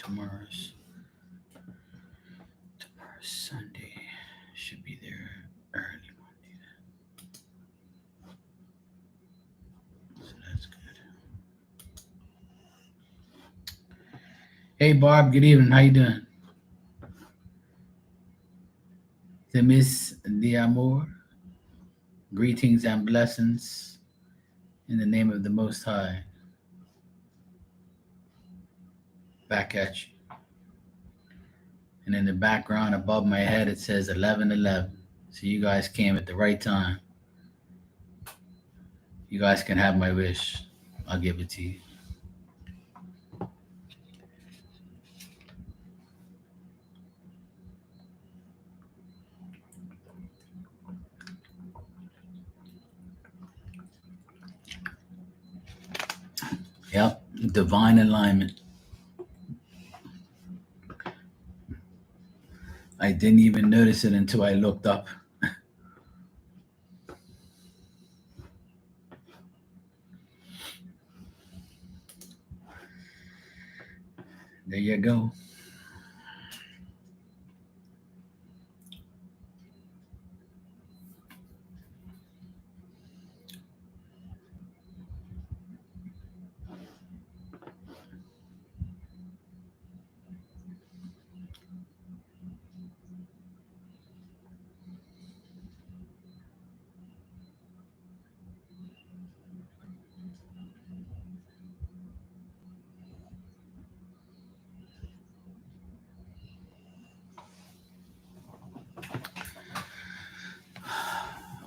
Tomorrow's Sunday. Should be there early Monday. So that's good. Hey Barb, good evening. How you doing? The Miss Diamore, greetings and blessings in the name of the Most High. Back at you. And in the background above my head, it says 11:11. So you guys came at the right time. You guys can have my wish. I'll give it to you. Yep, divine alignment. I didn't even notice it until I looked up. There you go.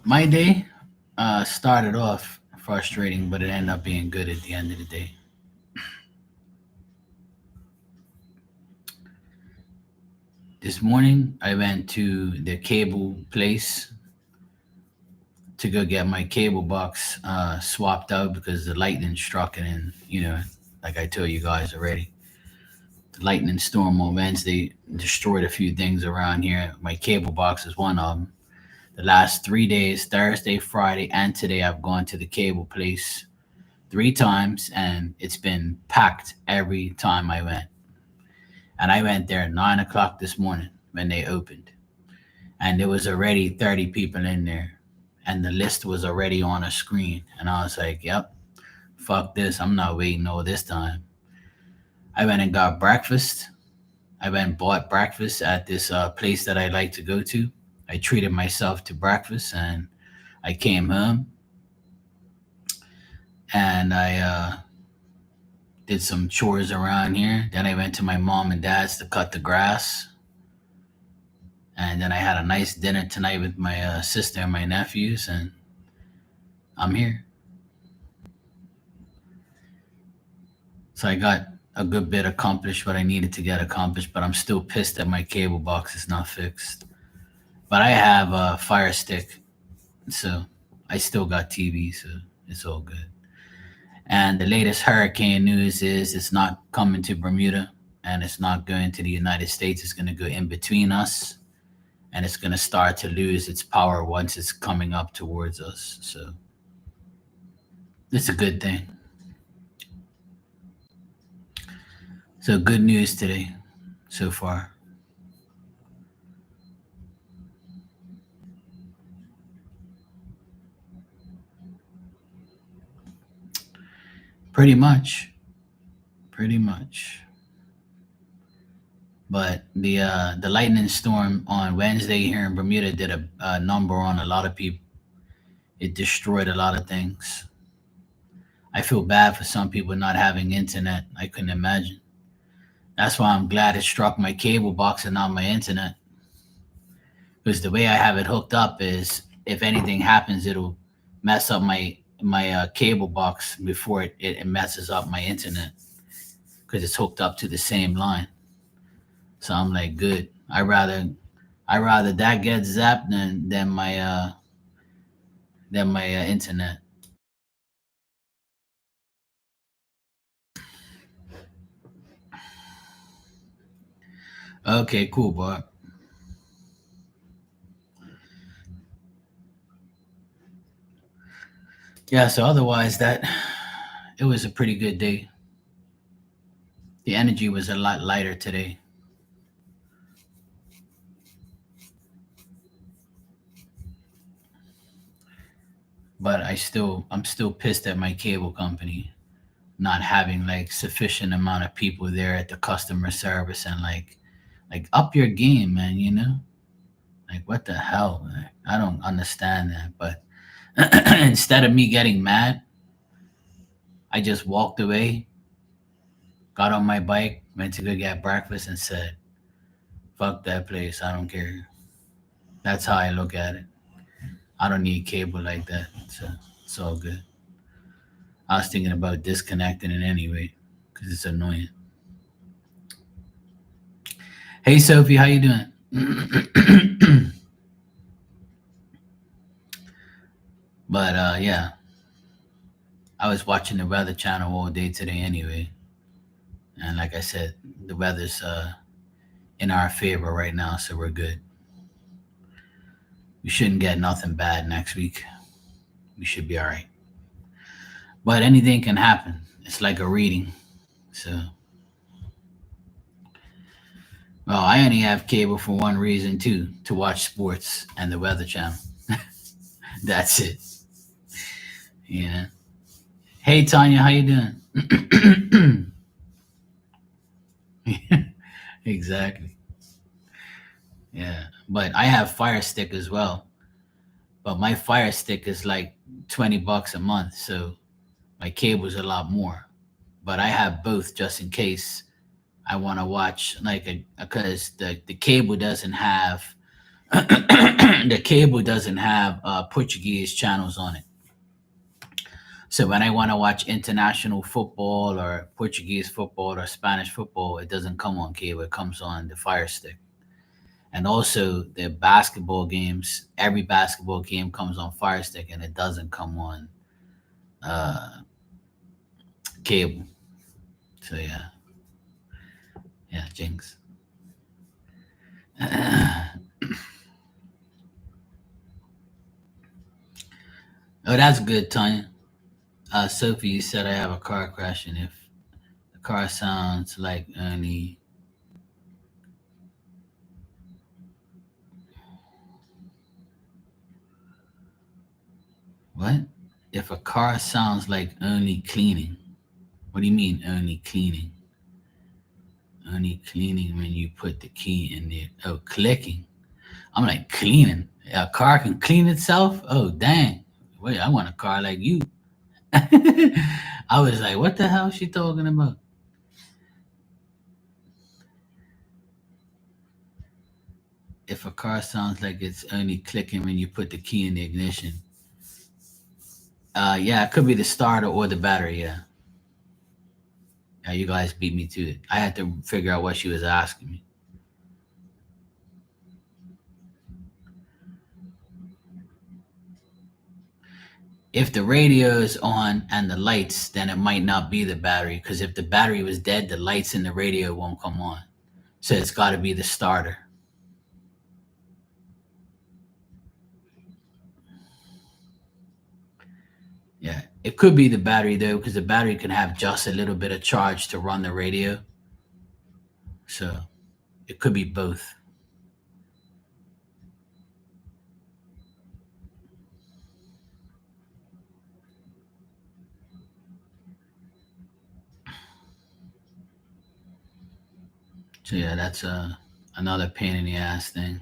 My day started off frustrating, but it ended up being good at the end of the day. This morning, I went to the cable place to go get my cable box swapped out because the lightning struck it. And, like I told you guys already, the lightning storm on Wednesday destroyed a few things around here. My cable box is one of them. The last 3 days, Thursday, Friday, and today, I've gone to the cable place 3 times, and it's been packed every time I went. And I went there at 9 o'clock this morning when they opened, and there was already 30 people in there, and the list was already on a screen. And I was like, "Yep, fuck this. I'm not waiting all this time." I went and got breakfast. I went and bought breakfast at this place that I like to go to. I treated myself to breakfast, and I came home and I did some chores around here. Then I went to my mom and dad's to cut the grass. And then I had a nice dinner tonight with my sister and my nephews, and I'm here. So I got a good bit accomplished, what I needed to get accomplished, but I'm still pissed that my cable box is not fixed. But I have a Fire Stick, so I still got TV, so it's all good. And the latest hurricane news is it's not coming to Bermuda, and it's not going to the United States. It's going to go in between us, and it's going to start to lose its power once it's coming up towards us. So it's a good thing. So good news today so far. Pretty much. Pretty much. But the lightning storm on Wednesday here in Bermuda did a number on a lot of people. It destroyed a lot of things. I feel bad for some people not having internet. I couldn't imagine. That's why I'm glad it struck my cable box and not my internet. Because the way I have it hooked up is, if anything happens, it'll mess up my cable box before it messes up my internet, because it's hooked up to the same line. So I'm like, good. I rather that get zapped than my internet. Okay, cool, boy. Yeah. So otherwise, that it was a pretty good day. The energy was a lot lighter today. But I'm still pissed at my cable company not having like sufficient amount of people there at the customer service and like up your game, man, you know? Like what the hell, man? I don't understand that. But instead of me getting mad, I just walked away, got on my bike, went to go get breakfast and said, fuck that place. I don't care. That's how I look at it. I don't need cable like that. So it's all good. I was thinking about disconnecting it anyway because it's annoying. Hey Sophie, how you doing? But yeah, I was watching the Weather Channel all day today anyway, and like I said, the weather's in our favor right now, so we're good. We shouldn't get nothing bad next week. We should be all right. But anything can happen. It's like a reading. So, well, I only have cable for one reason too, to watch sports and the Weather Channel. That's it. Yeah. Hey Tanya, how you doing? Exactly. Yeah. But I have Fire Stick as well. But my Fire Stick is like $20 a month, so my cable's a lot more. But I have both just in case I want to watch like a because the cable doesn't have the cable doesn't have Portuguese channels on it. So when I want to watch international football or Portuguese football or Spanish football, it doesn't come on cable. It comes on the Fire Stick. And also the basketball games, every basketball game comes on Fire Stick, and it doesn't come on uh, cable. So yeah, yeah, Jinx. Oh, that's good, Tanya. Sophie, you said I have a car crash, and if the car sounds like only what? If a car sounds like only cleaning, what do you mean only cleaning? Only cleaning when you put the key in there. Oh, clicking. I'm like cleaning. A car can clean itself. Oh, dang. Wait, I want a car like you. I was like, what the hell is she talking about? If a car sounds like it's only clicking when you put the key in the ignition. Yeah, it could be the starter or the battery. Yeah. Yeah, you guys beat me to it. I had to figure out what she was asking me. If the radio is on and the lights, then it might not be the battery. Because if the battery was dead, the lights in the radio won't come on. So it's got to be the starter. Yeah, it could be the battery though, because the battery can have just a little bit of charge to run the radio. So it could be both. So yeah, that's another pain in the ass thing.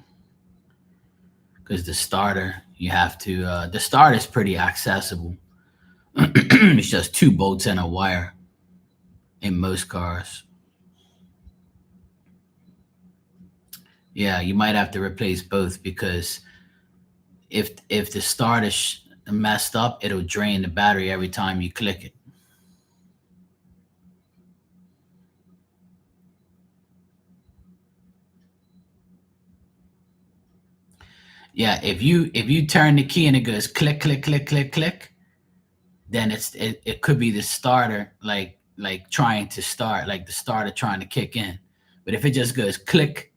Because the starter, you have to. The starter is pretty accessible. It's just two bolts and a wire in most cars. Yeah, you might have to replace both because if the starter messed up, it'll drain the battery every time you click it. Yeah, if you turn the key and it goes click click click click click, then it could be the starter like trying to start, like the starter trying to kick in. But if it just goes click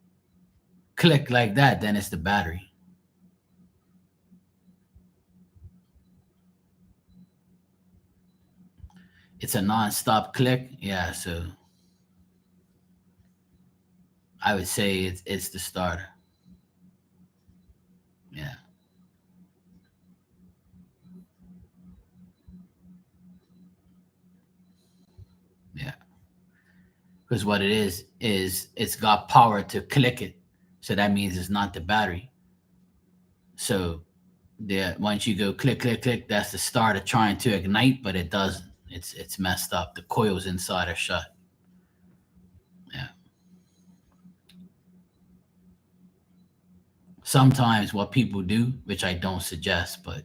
click like that, then it's the battery. It's a non-stop click. Yeah, so I would say it's the starter. Yeah, yeah. Because what it is it's got power to click it, so that means it's not the battery. So once you go click click click, that's the starter trying to ignite, but it doesn't. It's messed up. The coils inside are shut. Yeah. Sometimes what people do, which I don't suggest, but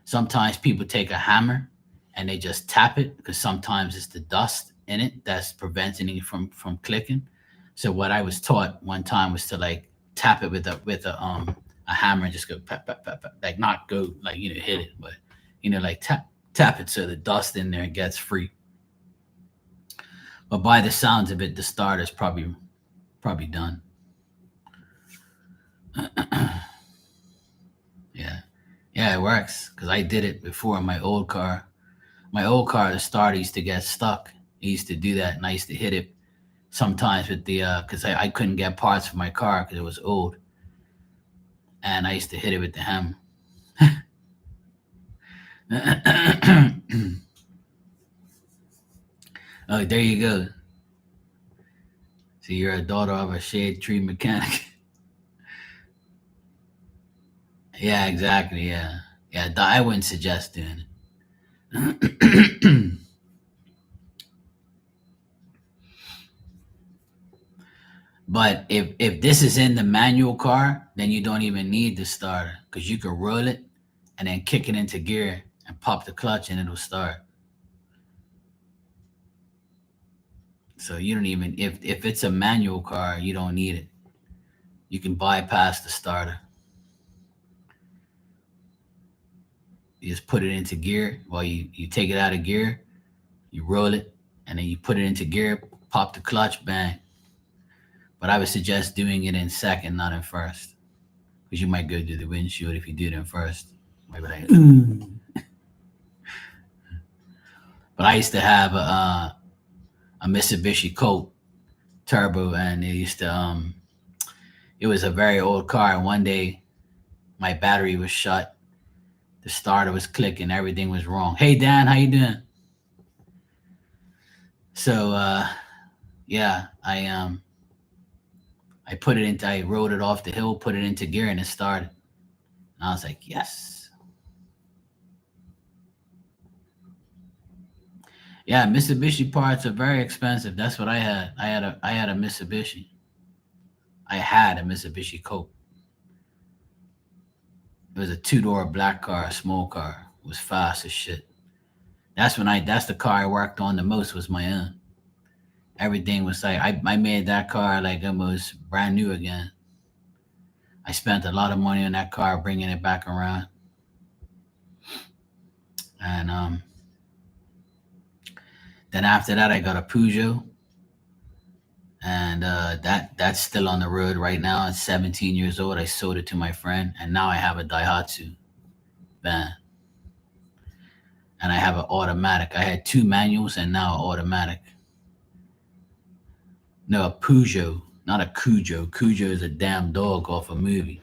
sometimes people take a hammer and they just tap it because sometimes it's the dust in it that's preventing it from clicking. So what I was taught one time was to like tap it with a hammer and just go pap pap pap, pap, like not go like hit it, but like tap it so the dust in there gets free. But by the sounds of it, the starter's probably done. Yeah, yeah, it works because I did it before in my old car. My old car, the starter used to get stuck. He used to do that, and I used to hit it sometimes with the because I couldn't get parts for my car because it was old, and I used to hit it with the hammer. Oh, there you go. So you're a daughter of a shade tree mechanic. Yeah, exactly. Yeah, yeah. I wouldn't suggest doing it. But if this is in the manual car, then you don't even need the starter because you can roll it and then kick it into gear and pop the clutch and it'll start. So you don't even if it's a manual car, you don't need it. You can bypass the starter. You just put it into gear while you take it out of gear, you roll it, and then you put it into gear, pop the clutch, bang. But I would suggest doing it in second, not in first, because you might go through the windshield if you do it in first. Might be like, "Mm." But I used to have a Mitsubishi Colt turbo, and it was a very old car. And one day, my battery was shut, the starter was clicking, everything was wrong. Hey Dan, how you doing? So yeah, I rode it off the hill, put it into gear, and it started. And I was like, yes. Yeah, Mitsubishi parts are very expensive. That's what I had. I had a Mitsubishi. I had a Mitsubishi Colt. It was a two-door black car, a small car. It was fast as shit. That's the car I worked on the most was my own. Everything was like I made that car like almost brand new again. I spent a lot of money on that car bringing it back around. And then after that I got a Peugeot, and that's still on the road right now. It's 17 years old. I sold it to my friend, and now I have a Daihatsu van, and I have an automatic. I had two manuals and now an automatic. No, a Peugeot, not a Cujo. Cujo is a damn dog off a movie.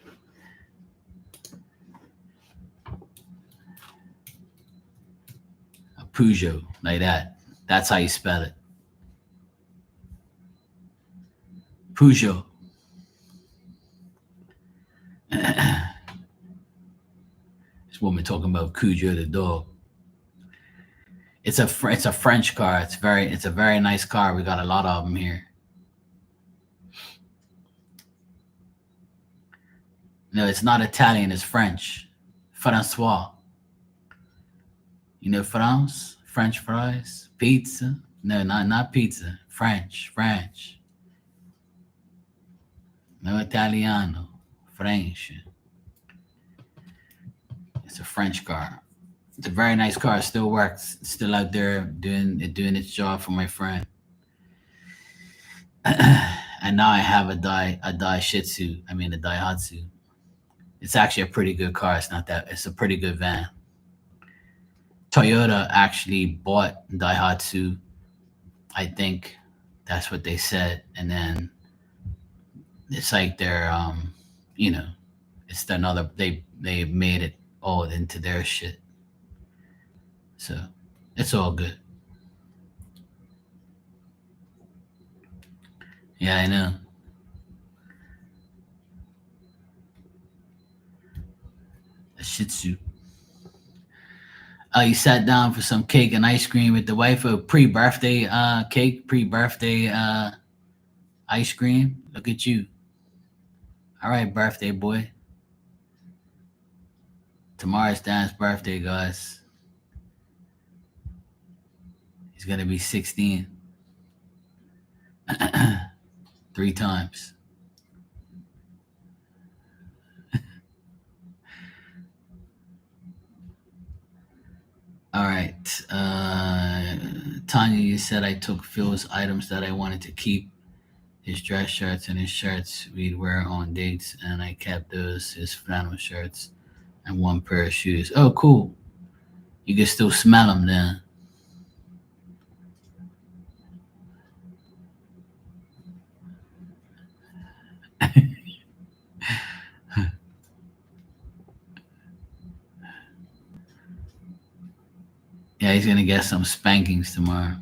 A Peugeot, like that. That's how you spell it. Peugeot. This woman talking about Cujo the dog. It's a French car. It's a very nice car. We got a lot of them here. No, it's not Italian. It's French. Francois. You know France? French fries? Pizza? No, not pizza. French. French. No Italiano. French. It's a French car. It's a very nice car. It still works. It's still out there doing its job for my friend. And now I have a Dai Shih Tzu. I mean a Daihatsu. It's actually a pretty good car. It's not that. It's a pretty good van. Toyota actually bought Daihatsu. I think that's what they said, and then It's like they're you know, it's another they made it all into their shit. So it's all good. Yeah, I know. A Shih Tzu. You sat down for some cake and ice cream with the wife. A pre-birthday cake, pre-birthday ice cream. Look at you. All right, birthday boy. Tomorrow's Dan's birthday, guys. He's gonna be 16. 3 times. All right. Tanya, you said I took Phil's items that I wanted to keep. His dress shirts and his shirts we'd wear on dates, and I kept those, his flannel shirts, and one pair of shoes. Oh, cool. You can still smell them then. Yeah, he's gonna get some spankings tomorrow.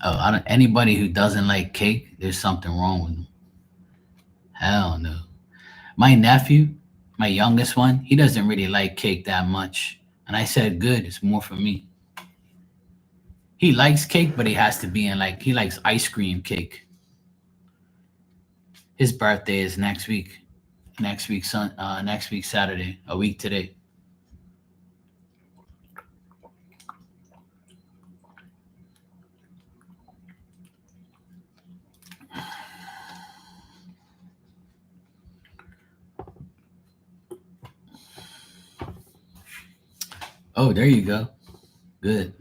Oh, I don't, anybody who doesn't like cake, there's something wrong with them. Hell no. My nephew, my youngest one, he doesn't really like cake that much. And I said, good, it's more for me. He likes cake, but he has to be in like, he likes ice cream cake. His birthday is next week. Next week Saturday, a week today. Oh, there you go. Good.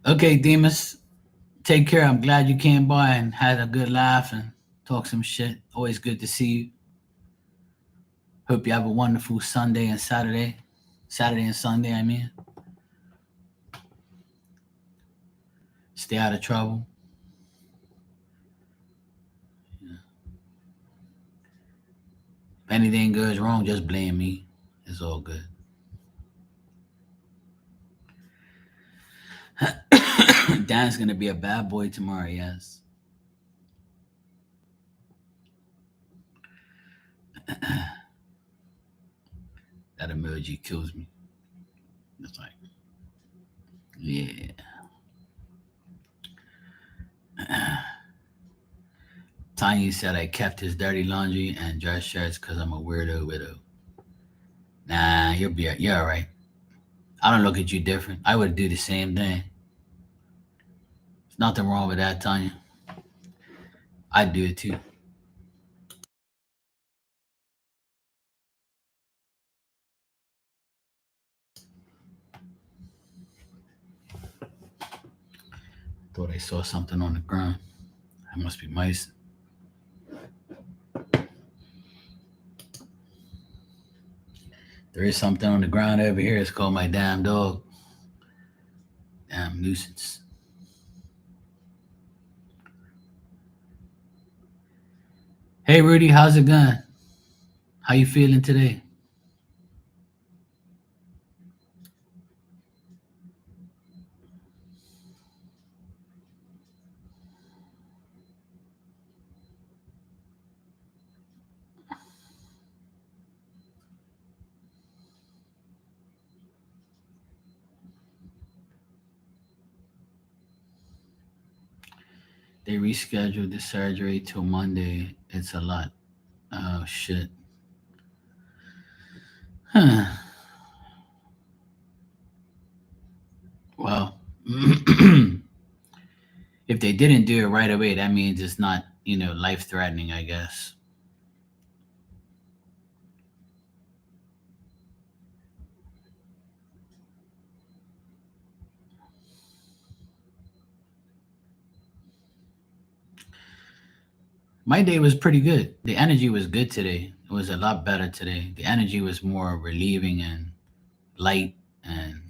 Okay, Demas, take care. I'm glad you came by and had a good laugh and talk some shit. Always good to see you. Hope you have a wonderful Sunday and Saturday. Saturday and Sunday, I mean. Stay out of trouble. If anything goes wrong, just blame me. It's all good. Dan's gonna be a bad boy tomorrow, yes. That emoji kills me. It's like, yeah. Tanya said I kept his dirty laundry and dress shirts because I'm a weirdo widow. Nah, you're all right. I don't look at you different. I would do the same thing. There's nothing wrong with that, Tanya. I'd do it too. Thought I saw something on the ground. That must be mice. There is something on the ground over here. It's called my damn dog. Damn nuisance. Hey Rudy, how's it going? How you feeling today? They rescheduled the surgery till Monday. It's a lot. Oh shit. Huh. Well, if they didn't do it right away, that means it's not, life threatening, I guess. My day was pretty good. The energy was good today. It was a lot better today. The energy was more relieving and light and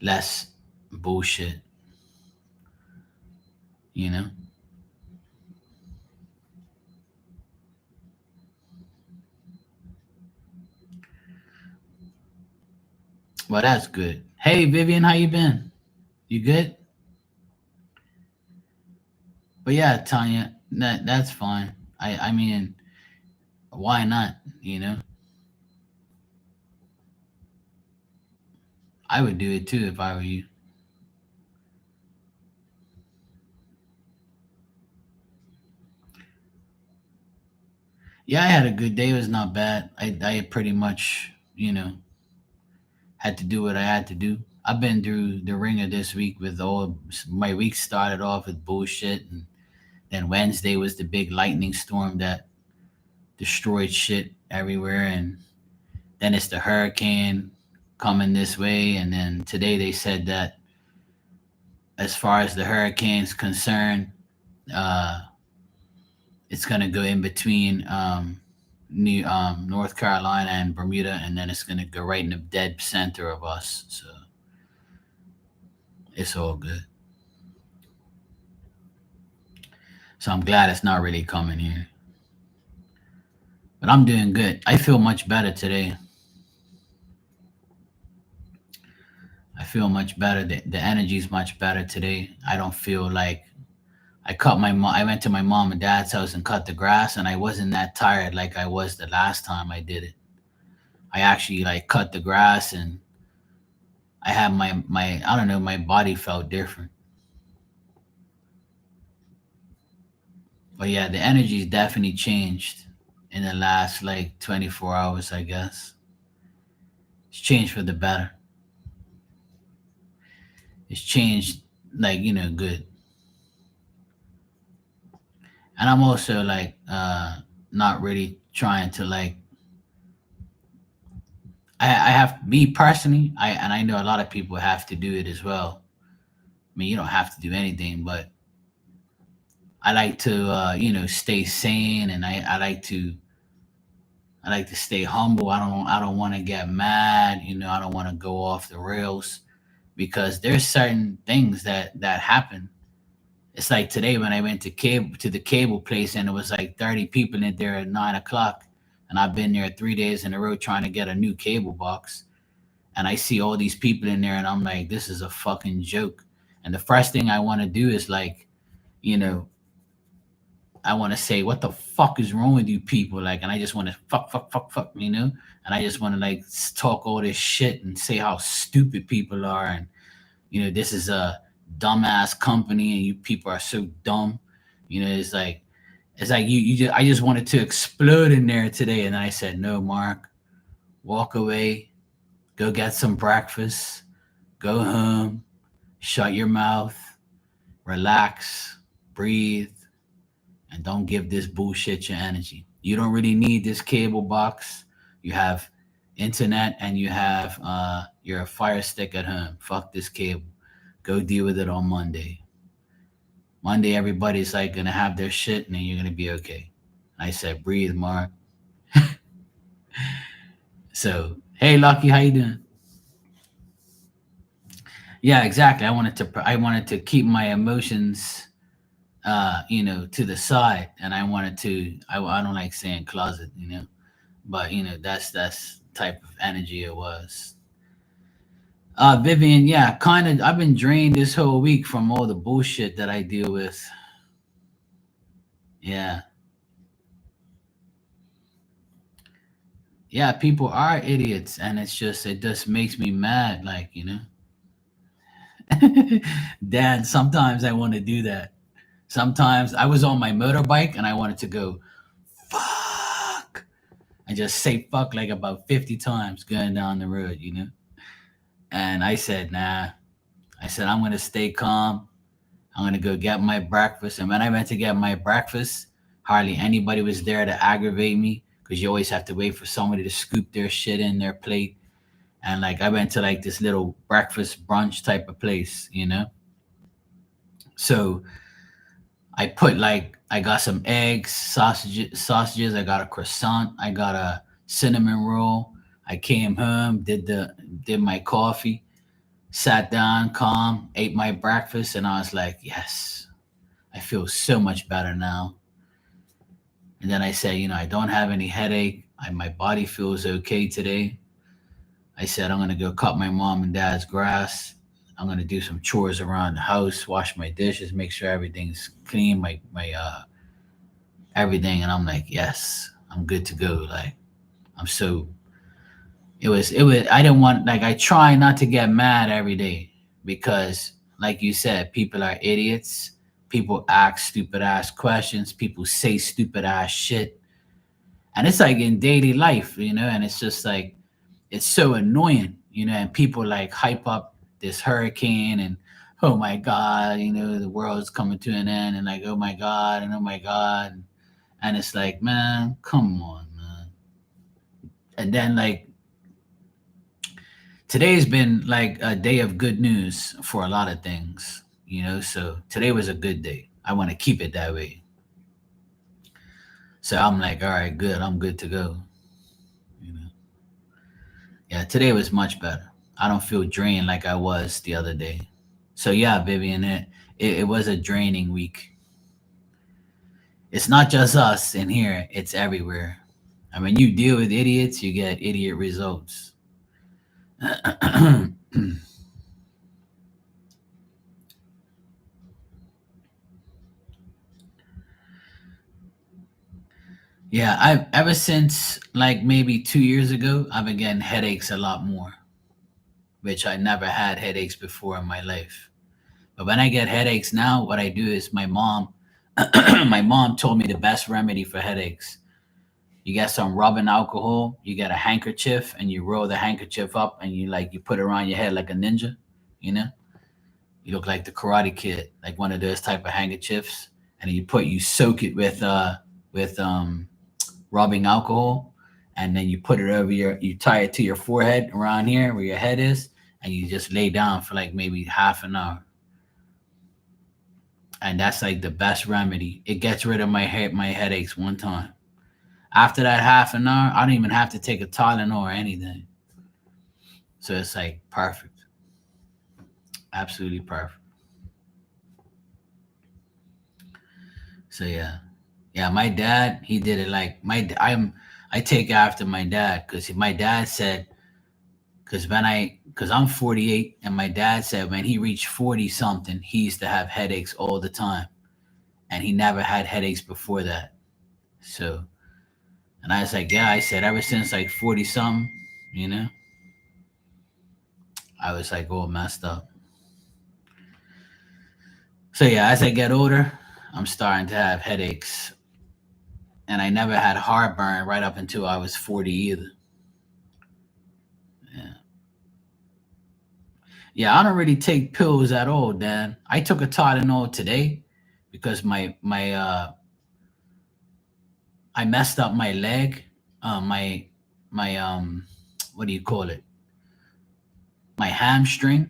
less bullshit, you know? Well, that's good. Hey, Vivian, how you been? You good? But yeah, Tanya, that's fine. I mean, why not? You know, I would do it too if I were you. Yeah, I had a good day. It was not bad. I pretty much, had to do what I had to do. I've been through the ringer this week with all my week started off with bullshit, and then Wednesday was the big lightning storm that destroyed shit everywhere, and then it's the hurricane coming this way, and then today they said that as far as the hurricane's concerned, uh, it's gonna go in between New North Carolina and Bermuda, and then it's gonna go right in the dead center of us. So it's all good. So I'm glad it's not really coming here. But I'm doing good. I feel much better today. I feel much better. The energy's much better today. I don't feel like I went to my mom and dad's house and cut the grass, and I wasn't that tired like I was the last time I did it. I actually like cut the grass, and I had my I don't know, my body felt different. But yeah, the energy's definitely changed in the last like 24 hours, I guess. It's changed for the better. It's changed like, good. And I'm also like not really trying to like I have me personally, I know a lot of people have to do it as well. I mean, you don't have to do anything, but I like to stay sane, and I like to stay humble. I don't want to get mad, I don't want to go off the rails because there's certain things that happen. It's like today when I went to the cable place, and it was like 30 people in there at 9 o'clock, and I've been there 3 days in a row trying to get a new cable box, and I see all these people in there, and I'm like, this is a fucking joke. And the first thing I want to do is like, you know, I want to say, what the fuck is wrong with you people? Like, and I just want to fuck, and I just want to like talk all this shit and say how stupid people are, and this is a dumbass company, and you people are so dumb. It's like you just I just wanted to explode in there today, and I said, no, Mark, walk away, go get some breakfast, go home, shut your mouth, relax, breathe, and don't give this bullshit your energy. You don't really need this cable box. You have internet, and you have your fire stick at home. Fuck this cable. Go deal with it on Monday. Monday, everybody's like gonna have their shit, and then you're gonna be okay. I said, breathe, Mark. So, hey, Lucky, how you doing? Yeah, exactly. I wanted to keep my emotions, to the side, and I wanted to. I don't like saying closet, but that's type of energy it was. Vivian, yeah, kind of. I've been drained this whole week from all the bullshit that I deal with. Yeah, yeah, people are idiots, and it just makes me mad. Like, Dan, sometimes I want to do that. Sometimes I was on my motorbike and I wanted to go fuck and just say fuck like about 50 times going down the road, And I said, nah. I said, I'm going to stay calm. I'm going to go get my breakfast. And when I went to get my breakfast, hardly anybody was there to aggravate me because you always have to wait for somebody to scoop their shit in their plate. And like I went to like this little breakfast brunch type of place. So I put like I got some eggs, sausages. I got a croissant. I got a cinnamon roll. I came home, did my coffee, sat down, calm, ate my breakfast, and I was like, yes, I feel so much better now. And then I said, I don't have any headache. My body feels okay today. I said, I'm gonna go cut my mom and dad's grass. I'm gonna do some chores around the house, wash my dishes, make sure everything's clean, my everything. And I'm like, yes, I'm good to go. Like I'm so it was I didn't want, like, I try not to get mad every day because like you said, people are idiots. People ask stupid ass questions, people say stupid ass shit. And it's like in daily life, and it's just like it's so annoying, and people like hype up this hurricane and oh my god, the world's coming to an end and like oh my god and oh my god. And it's like, man, come on, man. And then like today's been like a day of good news for a lot of things, so today was a good day. I want to keep it that way. So I'm like, all right, good, I'm good to go. you know yeah, today was much better. I don't feel drained like I was the other day. So yeah, Vivian, it was a draining week. It's not just us in here, it's everywhere. I mean, you deal with idiots, you get idiot results. Yeah, I've ever since like maybe 2 years ago, I've been getting headaches a lot more, which I never had headaches before in my life. But when I get headaches now, what I do is my mom told me the best remedy for headaches. You get some rubbing alcohol, you get a handkerchief, and you roll the handkerchief up, and you put it around your head like a ninja. You know, you look like the Karate Kid, like one of those type of handkerchiefs, and you soak it with rubbing alcohol, and then you put it over you tie it to your forehead around here where your head is, and you just lay down for like maybe half an hour, and that's like the best remedy. It gets rid of my headaches one time. After that half an hour, I don't even have to take a Tylenol or anything. So it's like perfect, absolutely perfect. So yeah, yeah. My dad, he did it like I take after my dad because my dad said because I'm 48 and my dad said when he reached 40 something, he used to have headaches all the time, and he never had headaches before that. So, and I was like, yeah, I said ever since like 40 something, you know, I was like all messed up. So yeah, as I get older, I'm starting to have headaches, and I never had heartburn right up until I was 40 either. Yeah, yeah. I don't really take pills at all, Dan. I took a Tylenol today because I messed up my leg. My what do you call it? My hamstring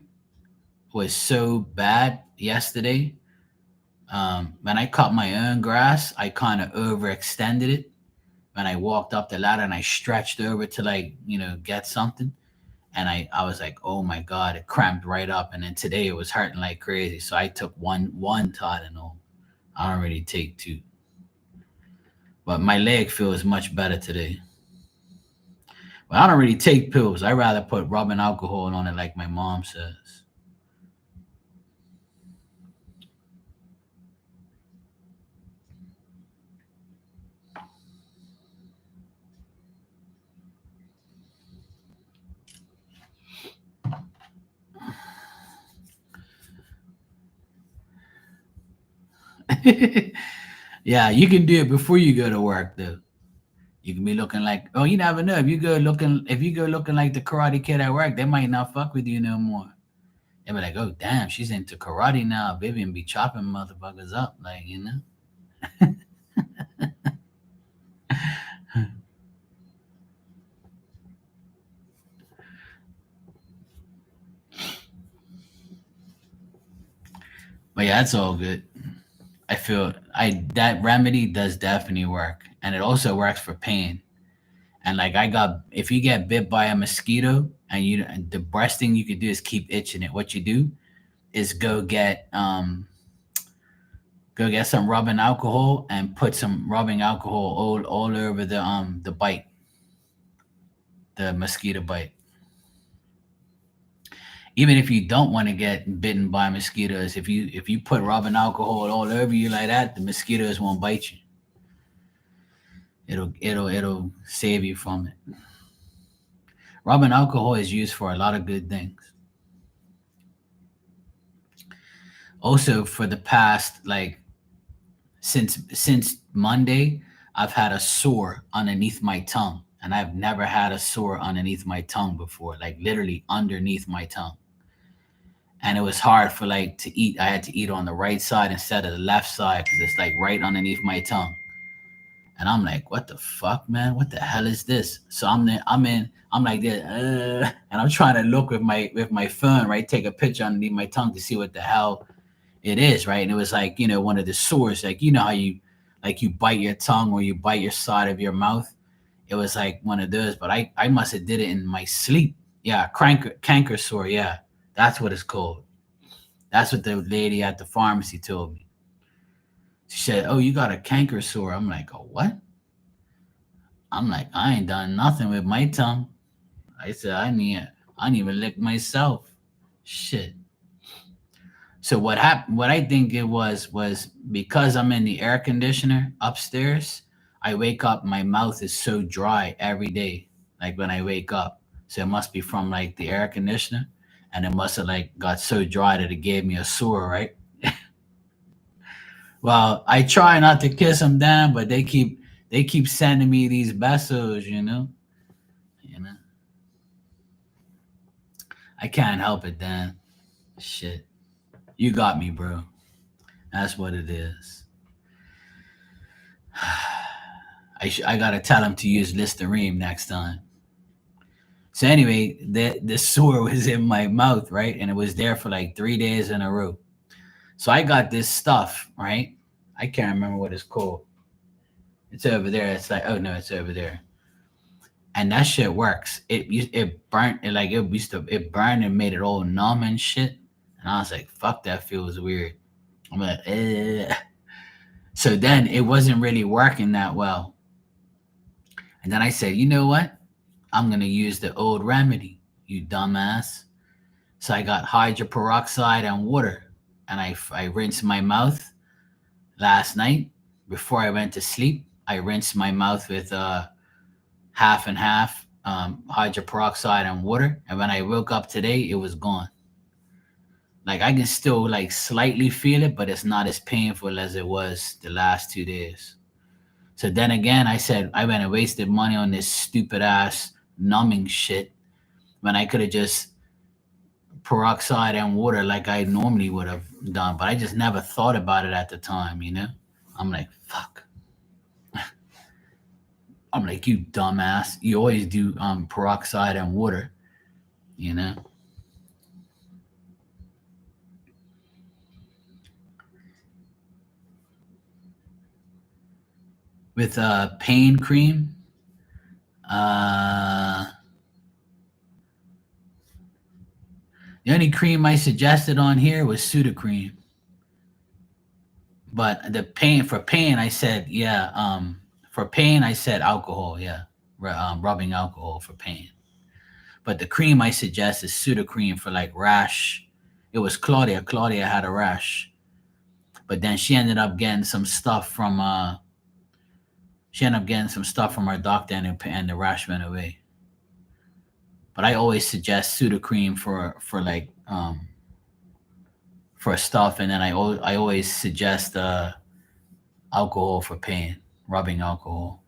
was so bad yesterday. When I cut my own grass, I kind of overextended it when I walked up the ladder and I stretched over to like get something, and I was like, oh my god, it cramped right up, and then today it was hurting like crazy. So I took one Tylenol. I don't really take two, but my leg feels much better today. But I don't really take pills. I rather put rubbing alcohol on it, like my mom says. Yeah, you can do it before you go to work though. You can be looking like, oh, you never know. If you go looking like the Karate Kid at work, they might not fuck with you no more. They be like, oh damn, she's into karate now. Vivian be chopping motherfuckers up, like But yeah, that's all good. I feel I that remedy does definitely work, and it also works for pain. And like I got, if you get bit by a mosquito and the best thing you could do is keep itching it. What you do is go get some rubbing alcohol and put some rubbing alcohol all over the bite, the mosquito bite. Even if you don't want to get bitten by mosquitoes, if you put rubbing alcohol all over you like that, the mosquitoes won't bite you. It'll save you from it. Rubbing alcohol is used for a lot of good things. Also, for the past like since Monday, I've had a sore underneath my tongue, and I've never had a sore underneath my tongue before, like literally underneath my tongue. And it was hard for like to eat. I had to eat on the right side instead of the left side because it's like right underneath my tongue. And I'm like, what the fuck, man? What the hell is this? So I'm like this, and I'm trying to look with my phone, right? Take a picture underneath my tongue to see what the hell it is, right? And it was like, one of the sores, like how you bite your tongue or you bite your side of your mouth. It was like one of those, but I must have did it in my sleep. Yeah, canker sore. Yeah, that's what it's called. That's what the lady at the pharmacy told me. She said, "Oh, you got a canker sore." I'm like, "Oh, what?" I'm like, "I ain't done nothing with my tongue." I said, I need to lick myself." Shit. So what happened? What I think it was because I'm in the air conditioner upstairs. I wake up, my mouth is so dry every day, like when I wake up. So it must be from like the air conditioner, and it must have like got so dry that it gave me a sore, right? Well, I try not to kiss them down, but they keep sending me these besos, You know, I can't help it, Dan. Shit, you got me, bro. That's what it is. I gotta tell him to use Listerine next time. So anyway, the sewer was in my mouth, right, and it was there for like 3 days in a row. So I got this stuff, right? I can't remember what it's called. It's over there. It's like, oh no, it's over there. And that shit works. It burnt it like it used to it burned and made it all numb and shit. And I was like, fuck, that feels weird. I'm like, eh. So then it wasn't really working that well. And then I said, you know what? I'm gonna use the old remedy, you dumbass. So I got hydroperoxide and water, and I rinsed my mouth last night before I went to sleep. I rinsed my mouth with half and half hydroperoxide and water, and when I woke up today, it was gone. Like I can still like slightly feel it, but it's not as painful as it was the last 2 days. So then again, I said I went and wasted money on this stupid ass numbing shit when I could have just peroxide and water like I normally would have done. But I just never thought about it at the time. I'm like, fuck. I'm like, you dumbass. You always do peroxide and water, you know? With pain cream. Uh, the only cream I suggested on here was Sudocrem. But for pain, I said, yeah. For pain, I said alcohol, yeah. Rubbing alcohol for pain. But the cream I suggest is Sudocrem for like rash. It was Claudia. Claudia had a rash, but then she ended up getting some stuff from her doctor, and the rash went away. But I always suggest Sudocrem for like for stuff, and then I always suggest alcohol for pain, rubbing alcohol.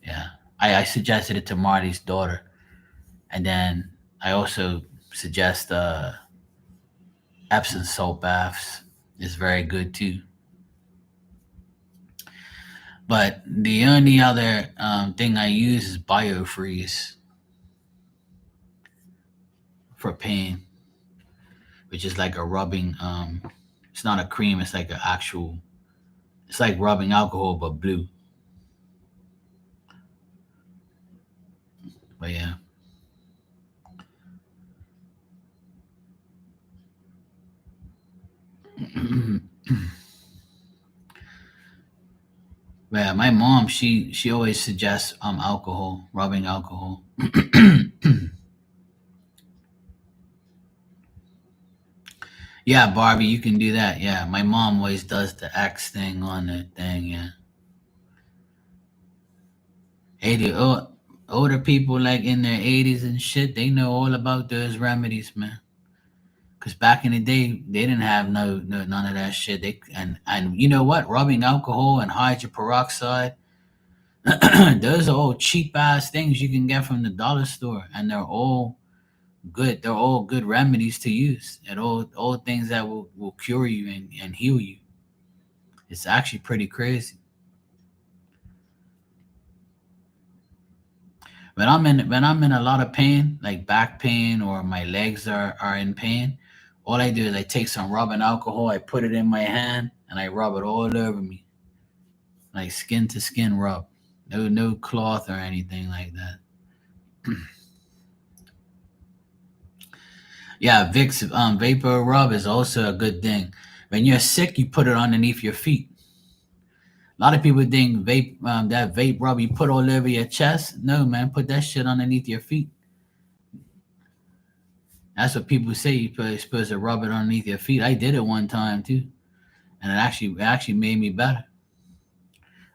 Yeah, I suggested it to Marty's daughter, and then I also suggest Epsom salt baths is very good too. But the only other thing I use is BioFreeze for pain, which is like a rubbing. It's not a cream; it's like an actual It's like rubbing alcohol but blue. But yeah. Yeah, my mom, she always suggests alcohol, rubbing alcohol. Yeah, Barbie, you can do that. Yeah, my mom always does the X thing on the thing. Yeah, hey, the older people like in their 80s and shit, they know all about those remedies, man. Cause back in the day, they didn't have no none of that shit. They and you know what? Rubbing alcohol and hydroperoxide, those are all cheap ass things you can get from the dollar store, and they're all good. They're all good remedies to use, and all things that will cure you and heal you. It's actually pretty crazy. When I'm in a lot of pain, like back pain or my legs are in pain, all I do is I take some rubbing alcohol, I put it in my hand, and I rub it all over me, like skin to skin rub. No cloth or anything like that. Yeah, Vicks vapor rub is also a good thing. When you're sick, you put it underneath your feet. A lot of people think that vape rub you put all over your chest. No, man, put that shit underneath your feet. That's what people say. You're supposed to rub it underneath your feet. I did it one time too, and it actually made me better.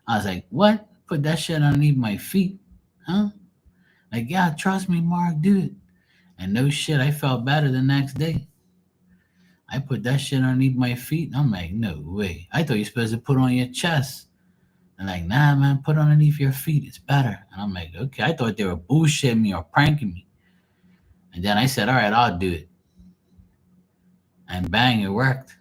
I was like, "What? Put that shit underneath my feet, huh?" Like, yeah, trust me, Mark, do it. And no shit, I felt better the next day. I put that shit underneath my feet. And I'm like, no way. I thought you're supposed to put on your chest. And like, nah, man, put underneath your feet. It's better. And I'm like, okay. I thought they were bullshitting me or pranking me. And then I said, all right, I'll do it. And bang, it worked.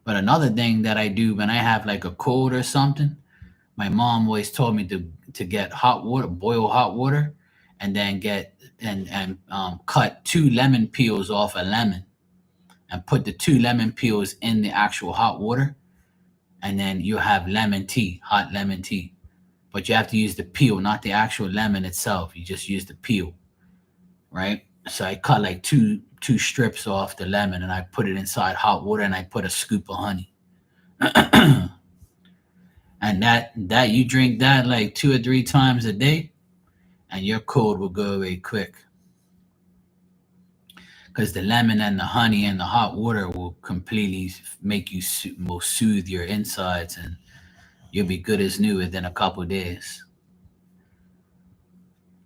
But another thing that I do when I have like a cold or something, my mom always told me to get hot water, boil hot water, and then get and cut two lemon peels off a lemon and put the two lemon peels in the actual hot water, and then you have lemon tea, hot lemon tea. But you have to use the peel, not the actual lemon itself. You just use the peel, right? So I cut like two strips off the lemon and I put it inside hot water and I put a scoop of honey. And that you drink that like 2 or 3 times a day, and your cold will go away quick. Because the lemon and the honey and the hot water will completely make you will soothe your insides, and you'll be good as new within a couple days.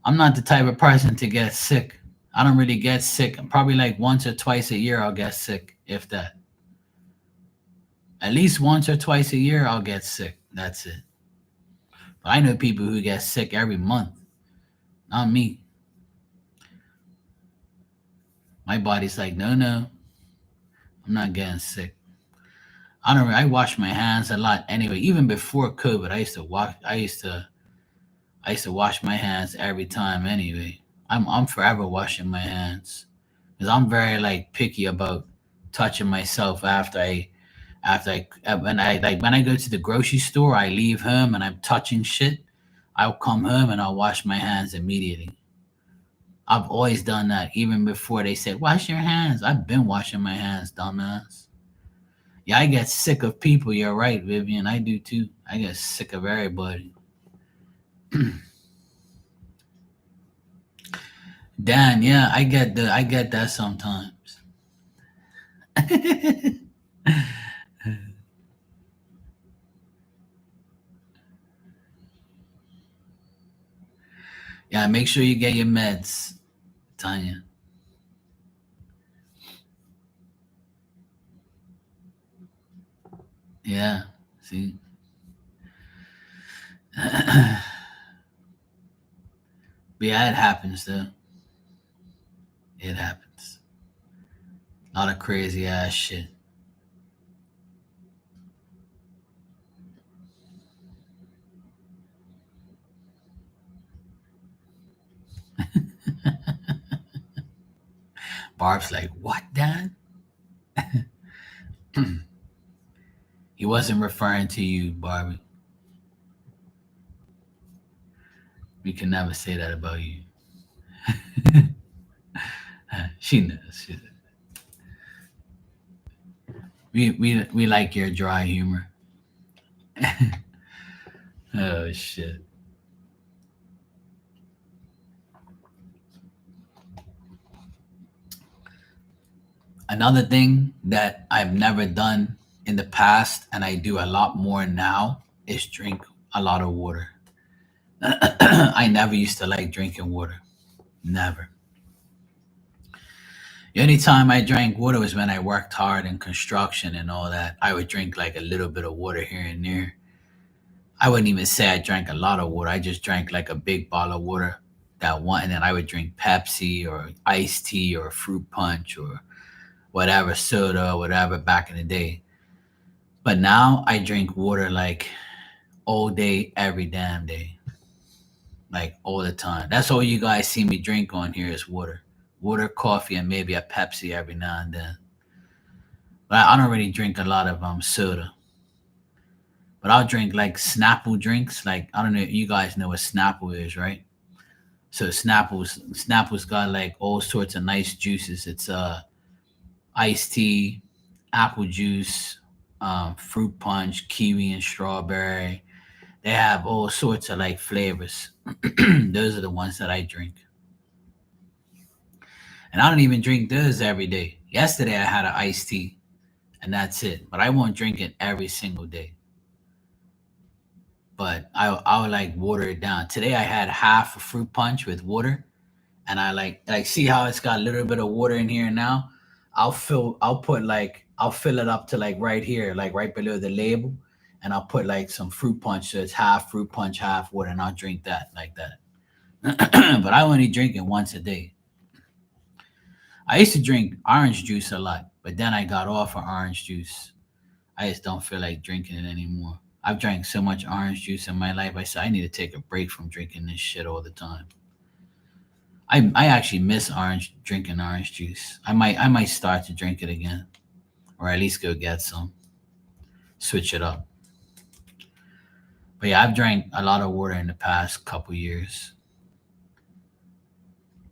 I'm not the type of person to get sick. I don't really get sick. Probably like once or twice a year I'll get sick, if that. At least once or twice a year I'll get sick. That's it. But I know people who get sick every month. Not me. My body's like, no, no, I'm not getting sick. I don't. I wash my hands a lot anyway. Even before COVID, I used to wash. I used to wash my hands every time anyway. I'm forever washing my hands because I'm very like picky about touching myself when I go to the grocery store. I leave home and I'm touching shit. I'll come home and I'll wash my hands immediately. I've always done that even before they said wash your hands. I've been washing my hands, dumbass. Yeah, I get sick of people. You're right, Vivian. I do too. I get sick of everybody. Dan, yeah, I get that sometimes. Yeah, make sure you get your meds, Tanya. Yeah, see. But yeah, it happens though. It happens. A lot of crazy ass shit. Barb's like, what, Dan? He wasn't referring to you, Barbie. We can never say that about you. She knows. We like your dry humor. Oh shit. Another thing that I've never done in the past and I do a lot more now is drink a lot of water. I never used to like drinking water. Never. The only time I drank water was when I worked hard in construction and all that. I would drink like a little bit of water here and there. I wouldn't even say I drank a lot of water. I just drank like a big bottle of water that one, and then I would drink Pepsi or iced tea or fruit punch or whatever soda or whatever back in the day. But now I drink water like all day, every damn day, like all the time. That's all you guys see me drink on here is water, water, coffee, and maybe a Pepsi every now and then. But I don't really drink a lot of soda. But I'll drink like Snapple drinks. Like I don't know, you guys know what Snapple is, right? So Snapple's got like all sorts of nice juices. It's iced tea, apple juice, fruit punch, kiwi and strawberry. They have all sorts of like flavors. Those are the ones that I drink. And I don't even drink those every day. Yesterday I had an iced tea and that's it. But I won't drink it every single day. But I would like water it down. Today I had half a fruit punch with water and I like see how it's got a little bit of water in here now. I'll fill it up to like right here, like right below the label, and I'll put like some fruit punch so it's half fruit punch, half water, and I'll drink that like that. But I only drink it once a day. I used to drink orange juice a lot, but then I got off of orange juice. I just don't feel like drinking it anymore. I've drank so much orange juice in my life. I said I need to take a break from drinking this shit all the time. I actually miss orange drinking orange juice. I might start to drink it again, or at least go get some, switch it up. But yeah, I've drank a lot of water in the past couple years,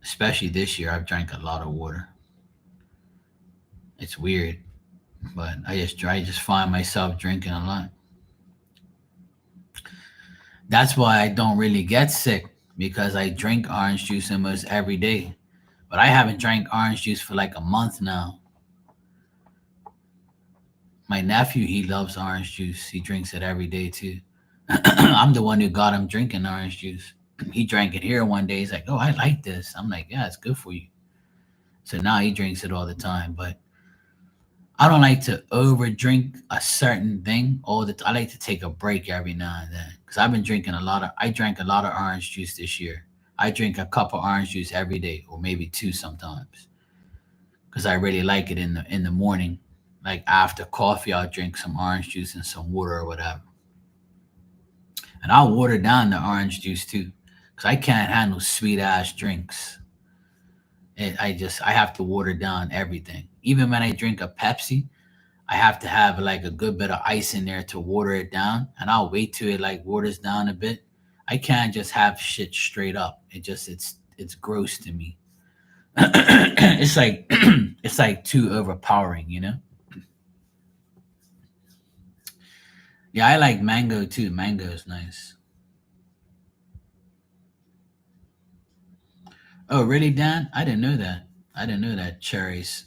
especially this year. I've drank a lot of water. It's weird, but I just find myself drinking a lot. That's why I don't really get sick because I drink orange juice almost every day. But I haven't drank orange juice for like a month now. My nephew, he loves orange juice. He drinks it every day too. I'm the one who got him drinking orange juice. He drank it here one day. He's like, "Oh, I like this." I'm like, "Yeah, it's good for you." So now he drinks it all the time. But I don't like to over drink a certain thing all the time. I like to take a break every now and then because I've been drinking a lot of. I drank a lot of orange juice this year. I drink a cup of orange juice every day, or maybe two sometimes, because I really like it in the morning. Like after coffee, I'll drink some orange juice and some water or whatever. And I'll water down the orange juice too, because I can't handle sweet ass drinks. I have to water down everything. Even when I drink a Pepsi, I have to have like a good bit of ice in there to water it down, and I'll wait till it like waters down a bit. I can't just have shit straight up. It's gross to me. It's like it's like too overpowering, you know? Yeah, I like mango too. Mango is nice. Oh, really, Dan? I didn't know that. I didn't know that cherries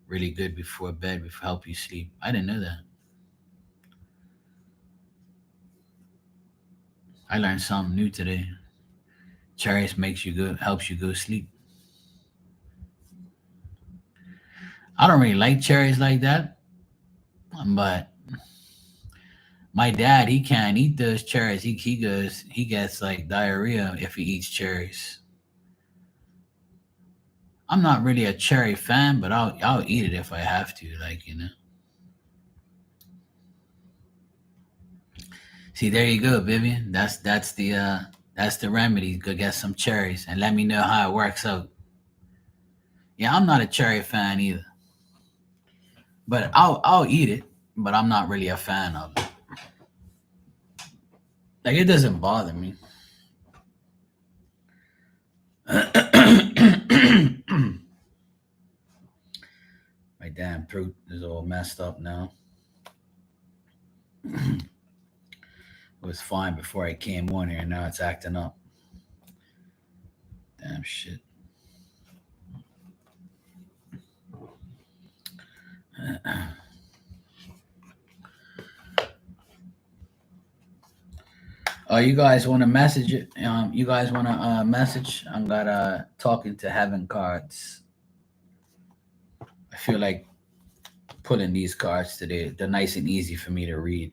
really good before bed, before help you sleep. I didn't know that. I learned something new today. Cherries makes you go helps you go sleep. I don't really like cherries like that, but my dad he can't eat those cherries. He gets like diarrhea if he eats cherries. I'm not really a cherry fan, but I'll eat it if I have to. Like you know. See, there you go, Vivian. That's the remedy. Go get some cherries and let me know how it works out. Yeah, I'm not a cherry fan either, but I'll eat it. but I'm not really a fan of it. Like, it doesn't bother me. My damn throat is all messed up now. It was fine before I came on here. Now it's acting up. Damn shit. You guys want to message it? You guys want to message? I'm gonna talking to heaven cards. I feel like pulling these cards today. They're nice and easy for me to read.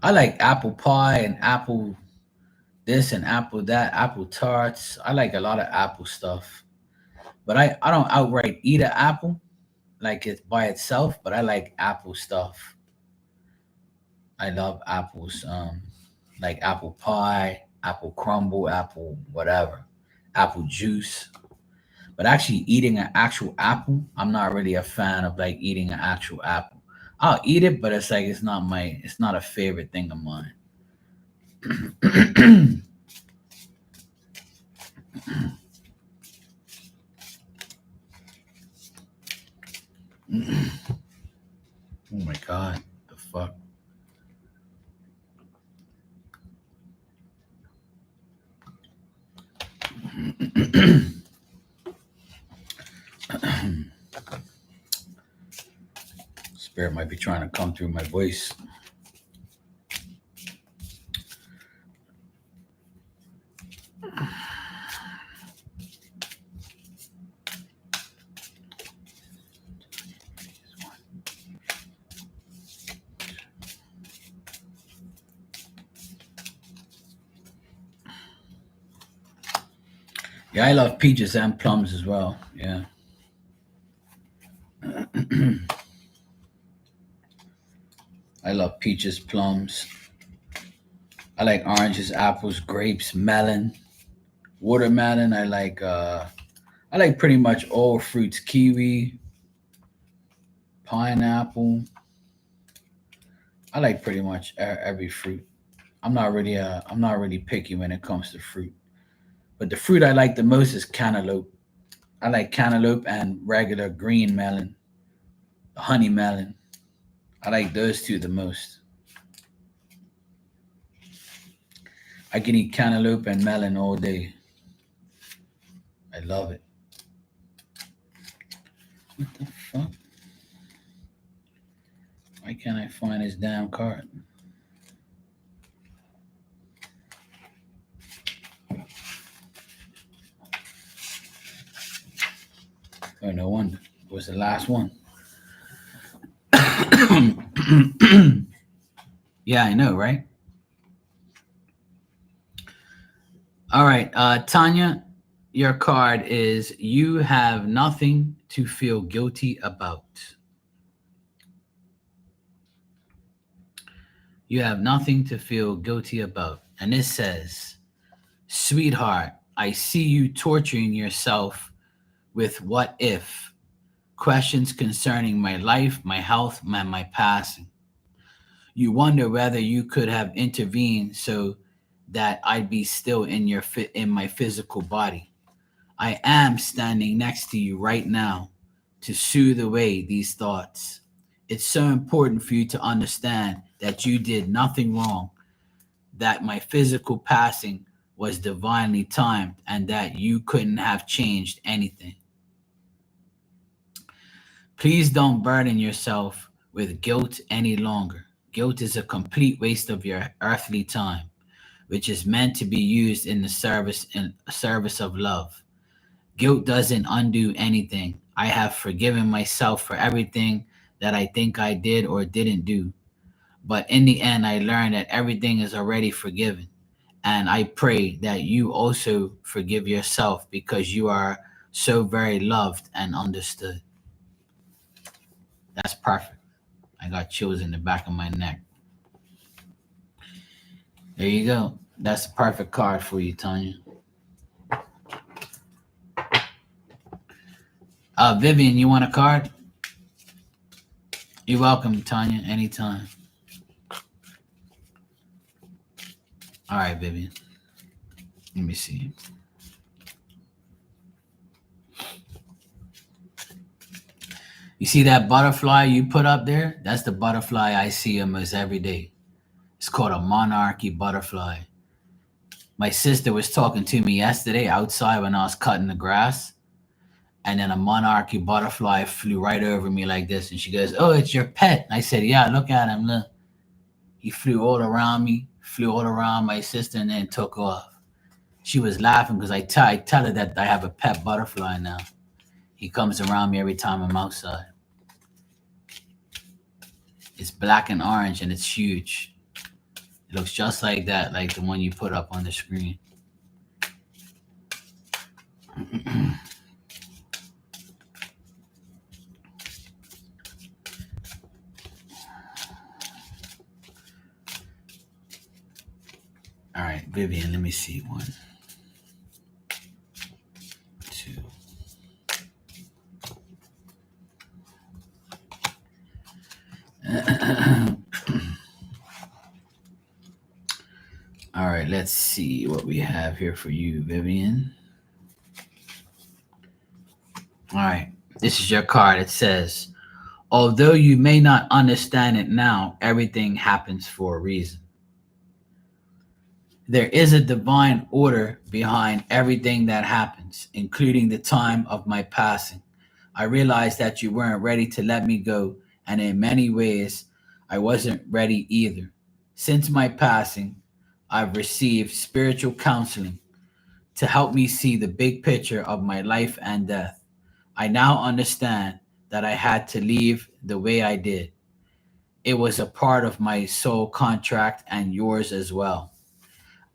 I like apple pie and apple this and apple that, apple tarts. I like a lot of apple stuff. But I don't outright eat an apple like it's by itself, but I like apple stuff. I love apples. Like apple pie, apple crumble, apple whatever, apple juice. But actually eating an actual apple, I'm not really a fan of like eating an actual apple. I'll eat it, but it's like it's not a favorite thing of mine. Oh my god, the fuck. Spirit might be trying to come through my voice. Yeah, I love peaches and plums as well. Yeah. I love peaches, plums. I like oranges, apples, grapes, melon, watermelon. I like pretty much all fruits, kiwi, pineapple. I like pretty much every fruit. I'm not really picky when it comes to fruit. But the fruit I like the most is cantaloupe. I like cantaloupe and regular green melon, honey melon. I like those two the most. I can eat cantaloupe and melon all day. I love it. What the fuck? Why can't I find this damn card? Oh, no wonder. It was the last one. Yeah, I know, right? All right, Tanya, your card is you have nothing to feel guilty about. You have nothing to feel guilty about. And it says, sweetheart, I see you torturing yourself with what if questions concerning my life, my health, my passing. You wonder whether you could have intervened so that I'd be still in my physical body. I am standing next to you right now to soothe away these thoughts. It's so important for you to understand that you did nothing wrong, that my physical passing was divinely timed, and that you couldn't have changed anything. Please don't burden yourself with guilt any longer. Guilt is a complete waste of your earthly time, which is meant to be used in service of love. Guilt doesn't undo anything. I have forgiven myself for everything that I think I did or didn't do. But in the end, I learned that everything is already forgiven. And I pray that you also forgive yourself because you are so very loved and understood. That's perfect. I got chills in the back of my neck. There you go. That's the perfect card for you, Tanya. Vivian, you want a card? You're welcome, Tanya. Anytime. All right, Vivian. Let me see. You see that butterfly you put up there? That's the butterfly I see almost every day. It's called a monarchy butterfly. My sister was talking to me yesterday outside when I was cutting the grass, and then a monarchy butterfly flew right over me like this, and she goes, "Oh, it's your pet." I said, "Yeah, look at him. Look." He flew all around me, flew all around my sister, and then took off. She was laughing because I tell her that I have a pet butterfly now. He comes around me every time I'm outside. It's black and orange, and it's huge. It looks just like that, like the one you put up on the screen. All right, Vivian, let me see. 1, 2. All right, let's see what we have here for you, Vivian. All right, this is your card. It says, although you may not understand it now, everything happens for a reason. There is a divine order behind everything that happens, including the time of my passing. I realized that you weren't ready to let me go, and in many ways, I wasn't ready either. Since my passing, I've received spiritual counseling to help me see the big picture of my life and death. I now understand that I had to leave the way I did. It was a part of my soul contract and yours as well.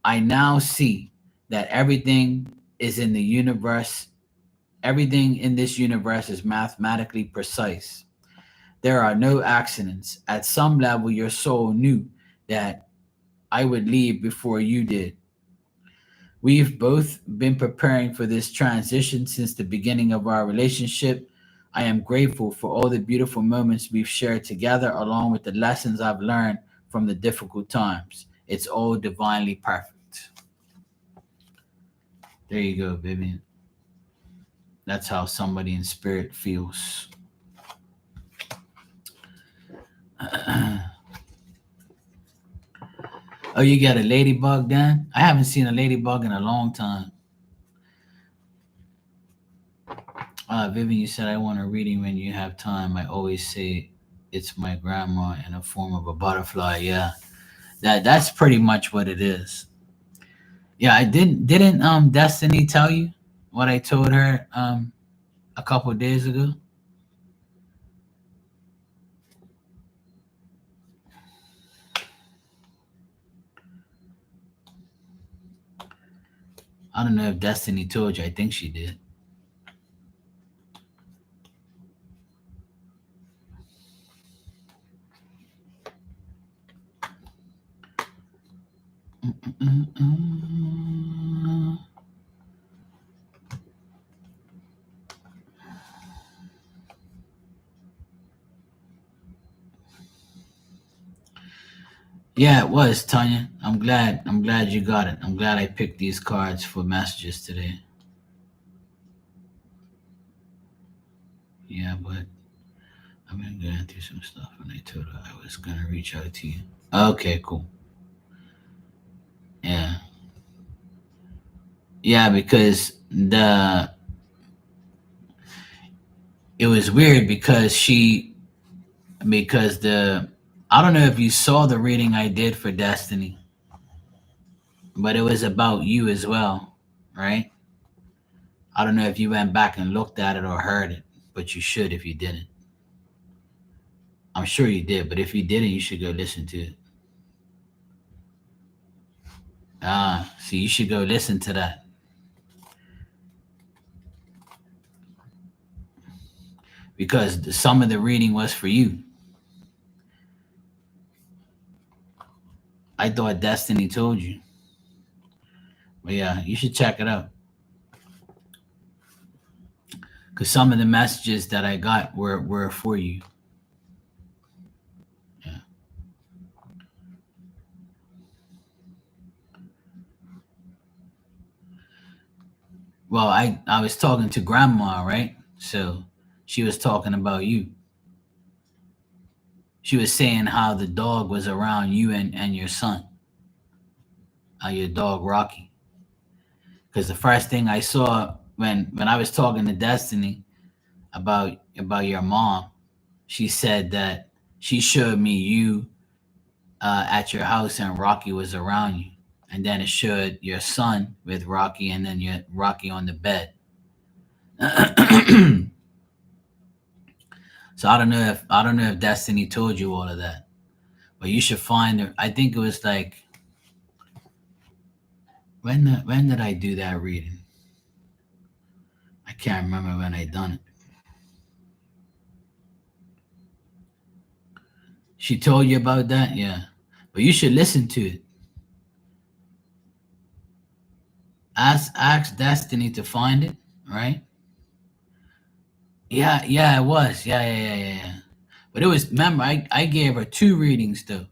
I now see that everything in this universe is mathematically precise. There are no accidents. At some level, your soul knew that I would leave before you did. We've both been preparing for this transition since the beginning of our relationship. I am grateful for all the beautiful moments we've shared together, along with the lessons I've learned from the difficult times. It's all divinely perfect. There you go, Vivian. That's how somebody in spirit feels. Oh, you got a ladybug, Dan? I haven't seen a ladybug in a long time. Vivian, you said I want a reading when you have time. I always say it's my grandma in a form of a butterfly. Yeah, that's pretty much what it is. Yeah, I didn't Destiny tell you what I told her a couple of days ago? I don't know if Destiny told you. I think she did. Mm-mm-mm. Yeah, it was Tanya. I'm glad. I'm glad you got it. I'm glad I picked these cards for messages today. Yeah, but I've been going through some stuff, and I told her I was gonna reach out to you. Okay, cool. Yeah, yeah, because the it was weird because the I don't know if you saw the reading I did for Destiny, but it was about you as well, right? I don't know if you went back and looked at it or heard it, but you should if you didn't. I'm sure you did, but if you didn't, you should go listen to it. So you should go listen to that because some of the reading was for you. I thought Destiny told you, but yeah, you should check it out because some of the messages that I got were for you. Yeah. Well, I was talking to grandma, right? So she was talking about you. She was saying how the dog was around you and your son, your dog Rocky. Because the first thing I saw when I was talking to Destiny about your mom, she said that she showed me you at your house and Rocky was around you, and then it showed your son with Rocky, and then your Rocky on the bed. So I don't know if Destiny told you all of that, but you should find her. I think it was like when did I do that reading? I can't remember when I done it. She told you about that, yeah. But you should listen to it. Ask Destiny to find it, right? Yeah, yeah, it was. Yeah, yeah, yeah, yeah, yeah. But it was. Remember, I gave her two readings though.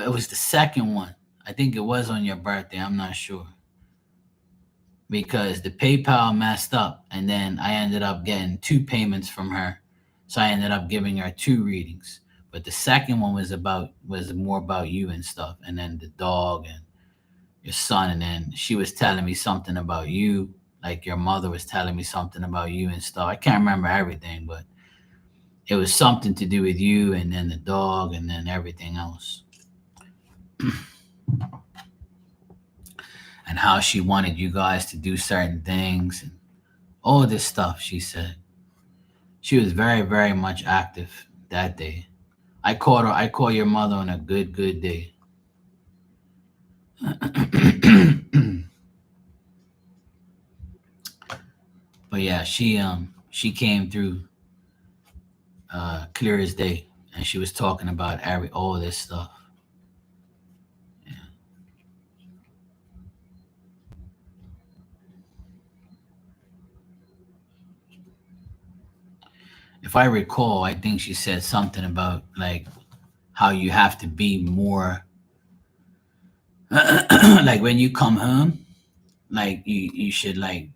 It was the second one. I think it was on your birthday. I'm not sure because the PayPal messed up, and then I ended up getting two payments from her, so I ended up giving her two readings. But the second one was more about you and stuff, and then the dog and your son, and then she was telling me something about you, like your mother was telling me something about you and stuff. I can't remember everything, but it was something to do with you, and then the dog, and then everything else, and how she wanted you guys to do certain things and all this stuff. She said she was very, very much active that day. I called her. I called your mother on a good day. But yeah, she came through clear as day, and she was talking about every all this stuff. Yeah. If I recall, I think she said something about like how you have to be more like when you come home, like you should like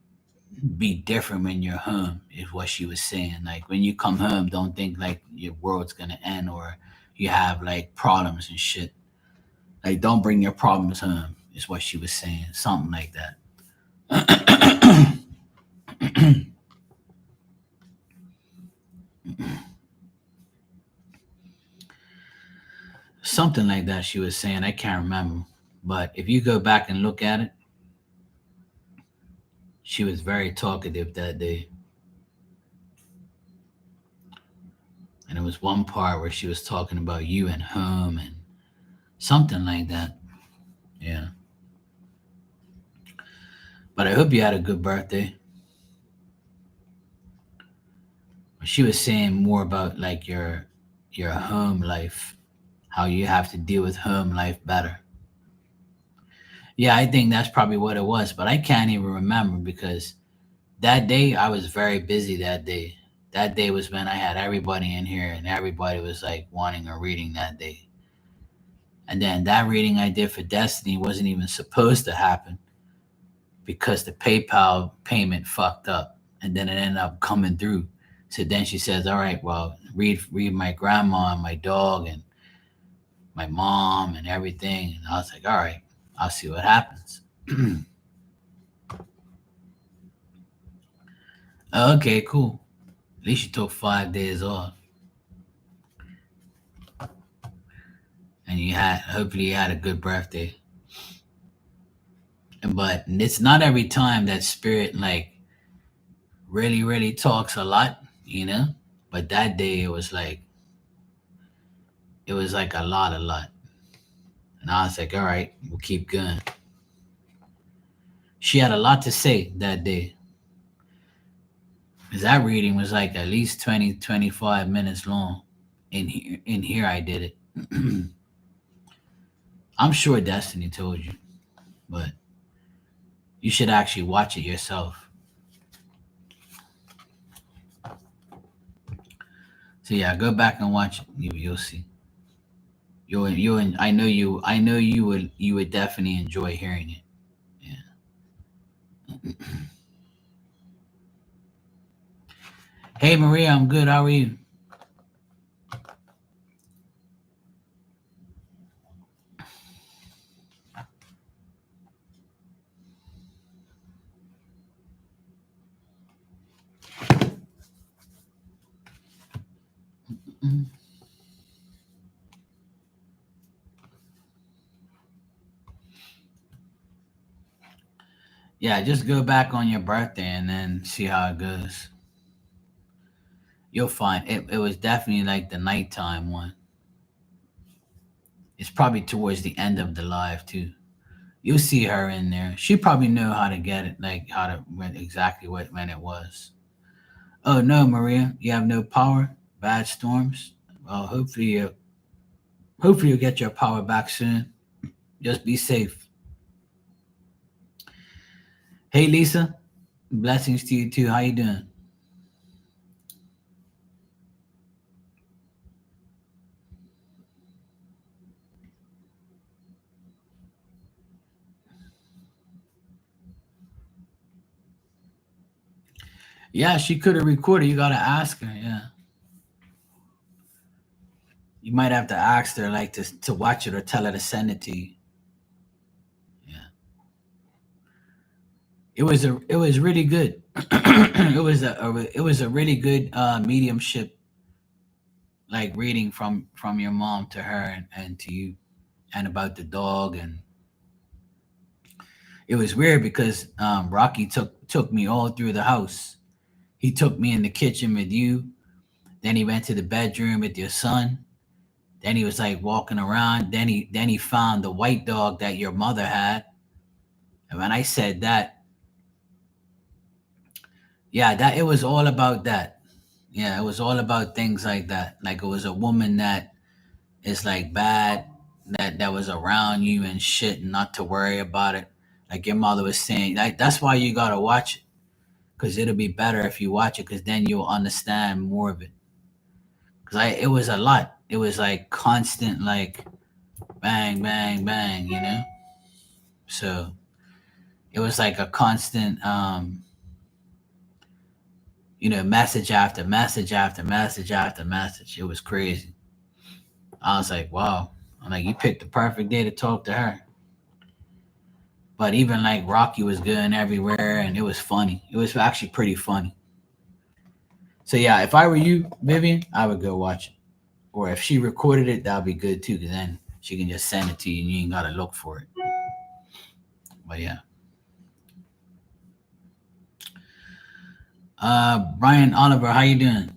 be different when you're home is what she was saying. Like when you come home, don't think like your world's gonna end or you have like problems and shit. Like don't bring your problems home is what she was saying. Something like that. Something like that she was saying. I can't remember. But if you go back and look at it, she was very talkative that day. And it was one part where she was talking about you and home and something like that. Yeah. But I hope you had a good birthday. She was saying more about like your home life, how you have to deal with home life better. Yeah, I think that's probably what it was, but I can't even remember because that day I was very busy that day. That day was when I had everybody in here and everybody was like wanting a reading that day. And then that reading I did for Destiny wasn't even supposed to happen because the PayPal payment fucked up and then it ended up coming through. So then she says, "All right, well, read my grandma and my dog and my mom and everything." And I was like, "All right, I'll see what happens." Okay, cool. At least you took 5 days off, and you had hopefully you had a good birthday. But it's not every time that spirit like really talks a lot, you know. But that day it was like a lot. And I was like, all right, we'll keep going. She had a lot to say that day. Because that reading was like at least 20-25 minutes long. In here I did it. I'm sure Destiny told you, but you should actually watch it yourself. So yeah, go back and watch it. You'll see. I know you would definitely enjoy hearing it. Yeah. Hey Maria, I'm good. How are you? Mm. Yeah, just go back on your birthday and then see how it goes. You'll find it was definitely like the nighttime one. It's probably towards the end of the live too. You'll see her in there. She probably know how to get it, like how to when exactly what when it was. Oh no, Maria, you have no power. Bad storms. Well, hopefully you'll get your power back soon. Just be safe. Hey Lisa, blessings to you too. How you doing? Yeah, she could have recorded. You gotta ask her. Yeah, you might have to ask her like to watch it or tell her to send it to you. Yeah, it was really good. It was a really good mediumship like reading from your mom to her and to you and about the dog. And it was weird because Rocky took me all through the house. He took me in the kitchen with you, then he went to the bedroom with your son, then he was like walking around, then he found the white dog that your mother had. And when I said that, yeah, that it was all about that. Yeah, it was all about things like that. Like it was a woman that is like bad, that was around you and shit, and not to worry about it. Like your mother was saying, like that's why you gotta watch it, because it'll be better if you watch it, because then you'll understand more of it. Because it was a lot. It was like constant, like bang, bang, bang, you know. So it was like a constant, message after message after message after message. It was crazy. I was like, wow. I'm like, you picked the perfect day to talk to her. But even like Rocky was going everywhere, and it was funny. It was actually pretty funny. So yeah, if I were you, Vivian, I would go watch it. Or if she recorded it, that'd be good too, because then she can just send it to you, and you ain't gotta look for it. But yeah, Brian Oliver, how you doing?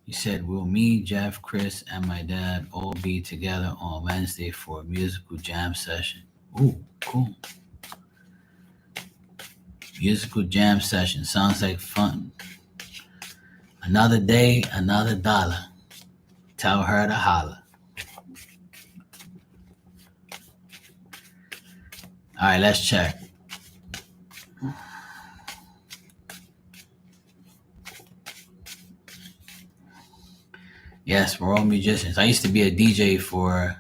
He said, "Will me, Jeff, Chris, and my dad all be together on Wednesday for a musical jam session?" Ooh, cool. Musical jam session sounds like fun. Another day, another dollar. Tell her to holler. All right, let's check. Yes, we're all musicians. I used to be a DJ for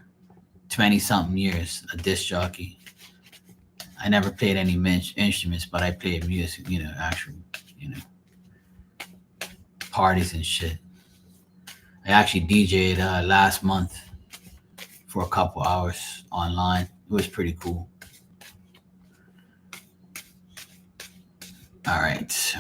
20 something years, a disc jockey. I never played any instruments, but I played music, actual, you know, parties and shit. I actually DJ'd last month for a couple hours online. It was pretty cool. All right.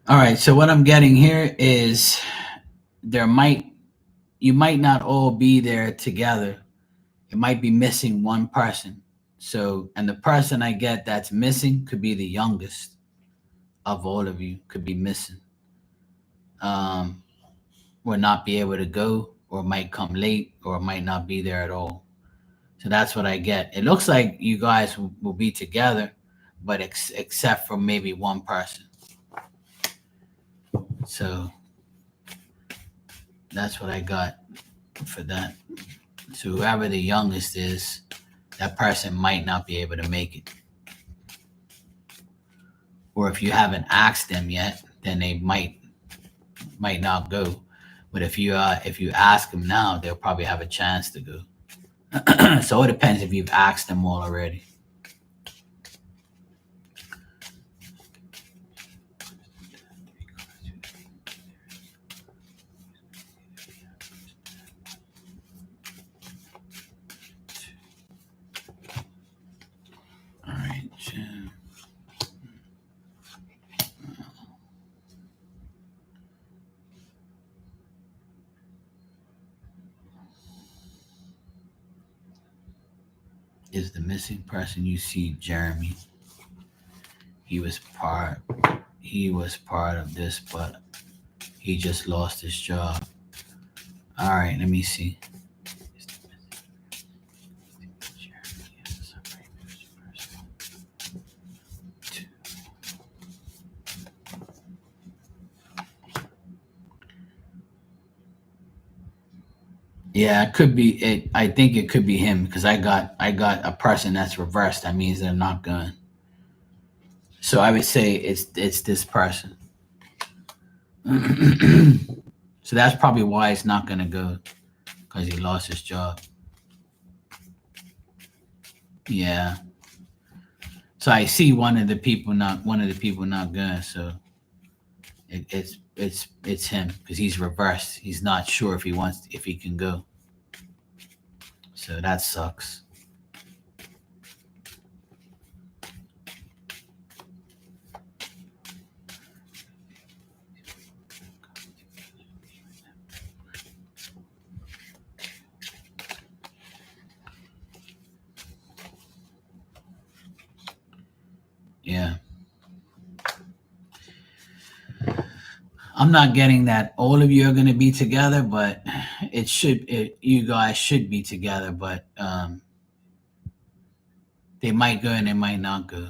All right. So what I'm getting here is there might you might not all be there together. It might be missing one person. So, and the person I get that's missing could be the youngest of all of you, could be missing. Um, will not be able to go, or might come late, or might not be there at all. So that's what I get. It looks like you guys will be together, but except for maybe one person. So that's what I got for that. So whoever the youngest is, that person might not be able to make it. Or if you haven't asked them yet, then they might not go. But if you ask them now, they'll probably have a chance to go. So it depends if you've asked them all already. All right, Jim. Is the missing person you see Jeremy? He was part. He was part of this, but he just lost his job. All right, let me see. Yeah, it could be it. I think it could be him because I got a person that's reversed. That means they're not going. So I would say it's this person. So that's probably why it's not gonna go because he lost his job. Yeah. So I see one of the people not going. So it's him because he's reversed. He's not sure if he can go. So that sucks. Yeah. I'm not getting that all of you are going to be together, but you guys should be together, but they might go and they might not go.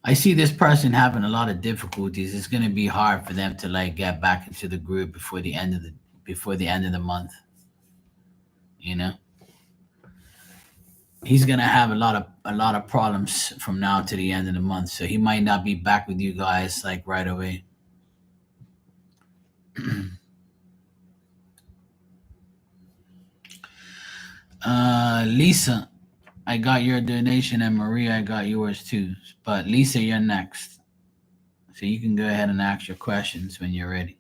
I see this person having a lot of difficulties. It's going to be hard for them to like get back into the group before the end of the month. You know, he's going to have a lot of problems from now to the end of the month. So he might not be back with you guys like right away. Lisa, I got your donation, and Maria, I got yours too. But Lisa, you're next, so you can go ahead and ask your questions when you're ready.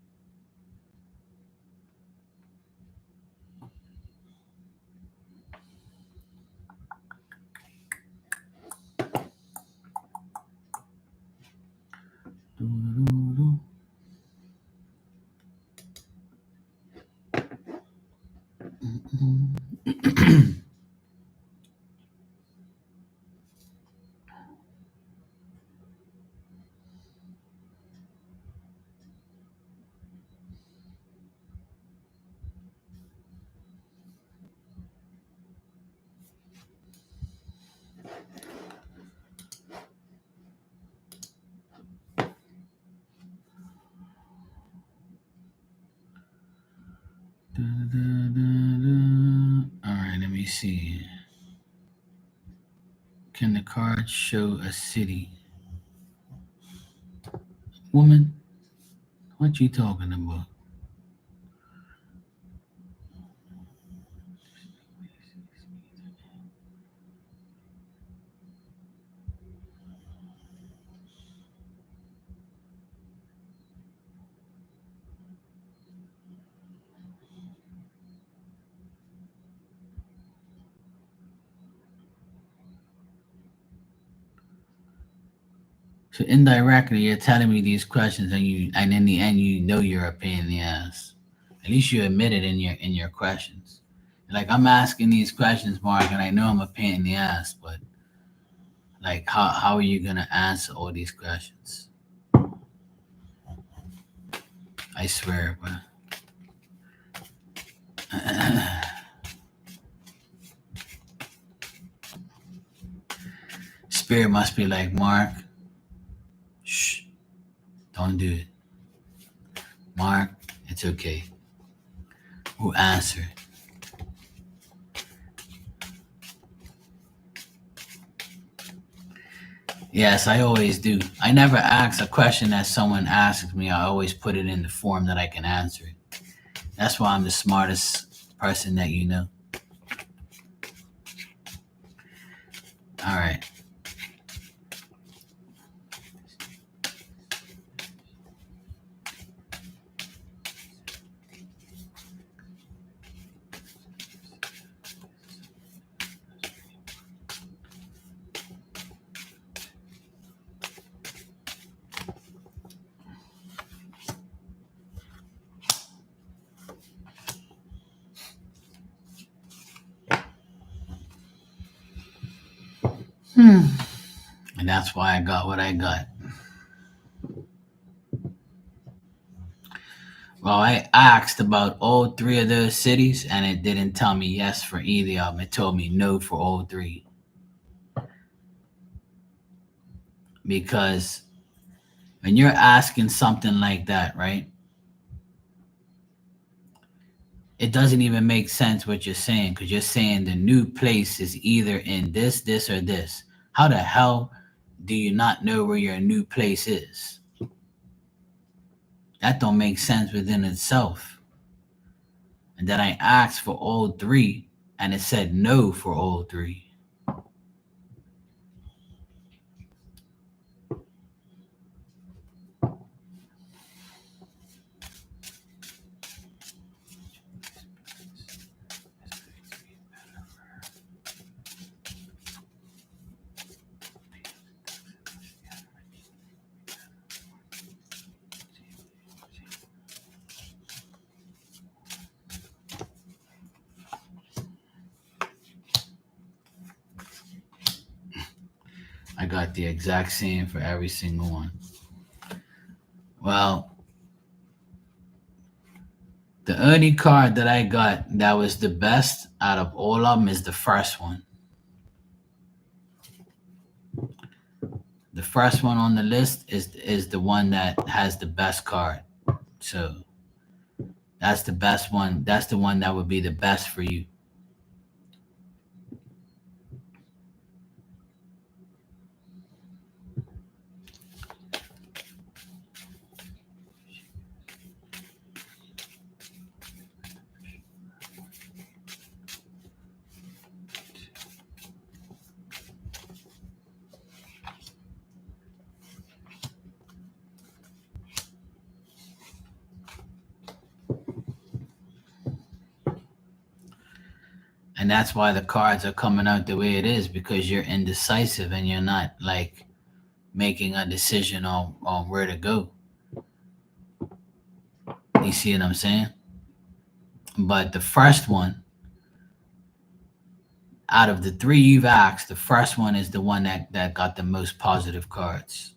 All right, let me see. Can the card show a city? Woman, what you talking about? So indirectly, you're telling me these questions, and in the end, you know you're a pain in the ass. At least you admit it in your questions. Like I'm asking these questions, Mark, and I know I'm a pain in the ass, but like, how are you gonna answer all these questions? I swear, bro. Spirit must be like, Mark, shh, don't do it. Mark, it's okay. Who answer? Yes, I always do. I never ask a question that someone asks me. I always put it in the form that I can answer it. That's why I'm the smartest person that you know. All right. Hmm. And that's why I got what I got. Well, I asked about all three of those cities, and it didn't tell me yes for either of them. It told me no for all three. Because when you're asking something like that, right? It doesn't even make sense what you're saying because you're saying the new place is either in this, or this. How the hell do you not know where your new place is? That don't make sense within itself. And then I asked for all three, and it said no for all three. I got the exact same for every single one. Well, the only card that I got that was the best out of all of them is the first one. The first one on the list is the one that has the best card. So that's the best one. That's the one that would be the best for you. And that's why the cards are coming out the way it is because you're indecisive and you're not like making a decision on where to go. You see what I'm saying? But the first one, out of the three you've asked, the first one is the one that got the most positive cards.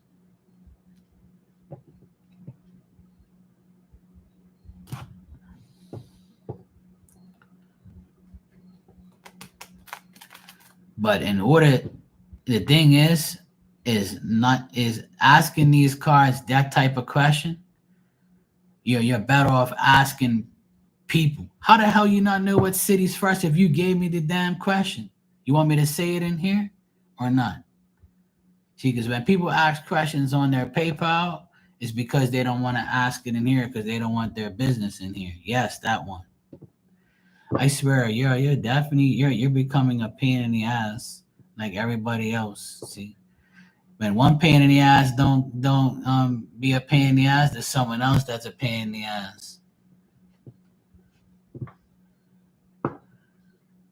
But in order, the thing is asking these cards that type of question. You're better off asking people. How the hell you not know what city's first if you gave me the damn question? You want me to say it in here or not? See, because when people ask questions on their PayPal, it's because they don't want to ask it in here because they don't want their business in here. Yes, that one. I swear, you're definitely you're becoming a pain in the ass like everybody else. See, when one pain in the ass don't be a pain in the ass, there's someone else that's a pain in the ass.